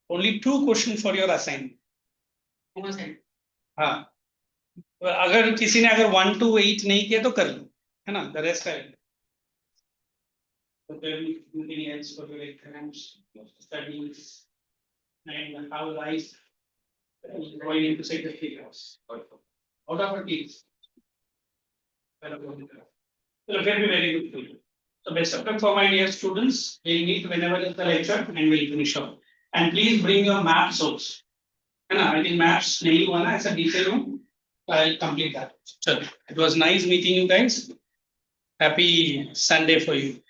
Only 2 question for your assignment. हाँ, अगर किसी ने अगर 1 to 8 नहीं किया तो कर लो, है ना? The rest I. So tell me anything else for your exams, studies, and how life is going into secondary class. Out of our kids. So very very good for you. So best of luck for my dear students. We'll meet whenever is the lecture and we'll finish up. And please bring your maps also. And I think maps nahi hua na aisa detail room. I'll complete that. So it was nice meeting you guys. Happy Sunday for you.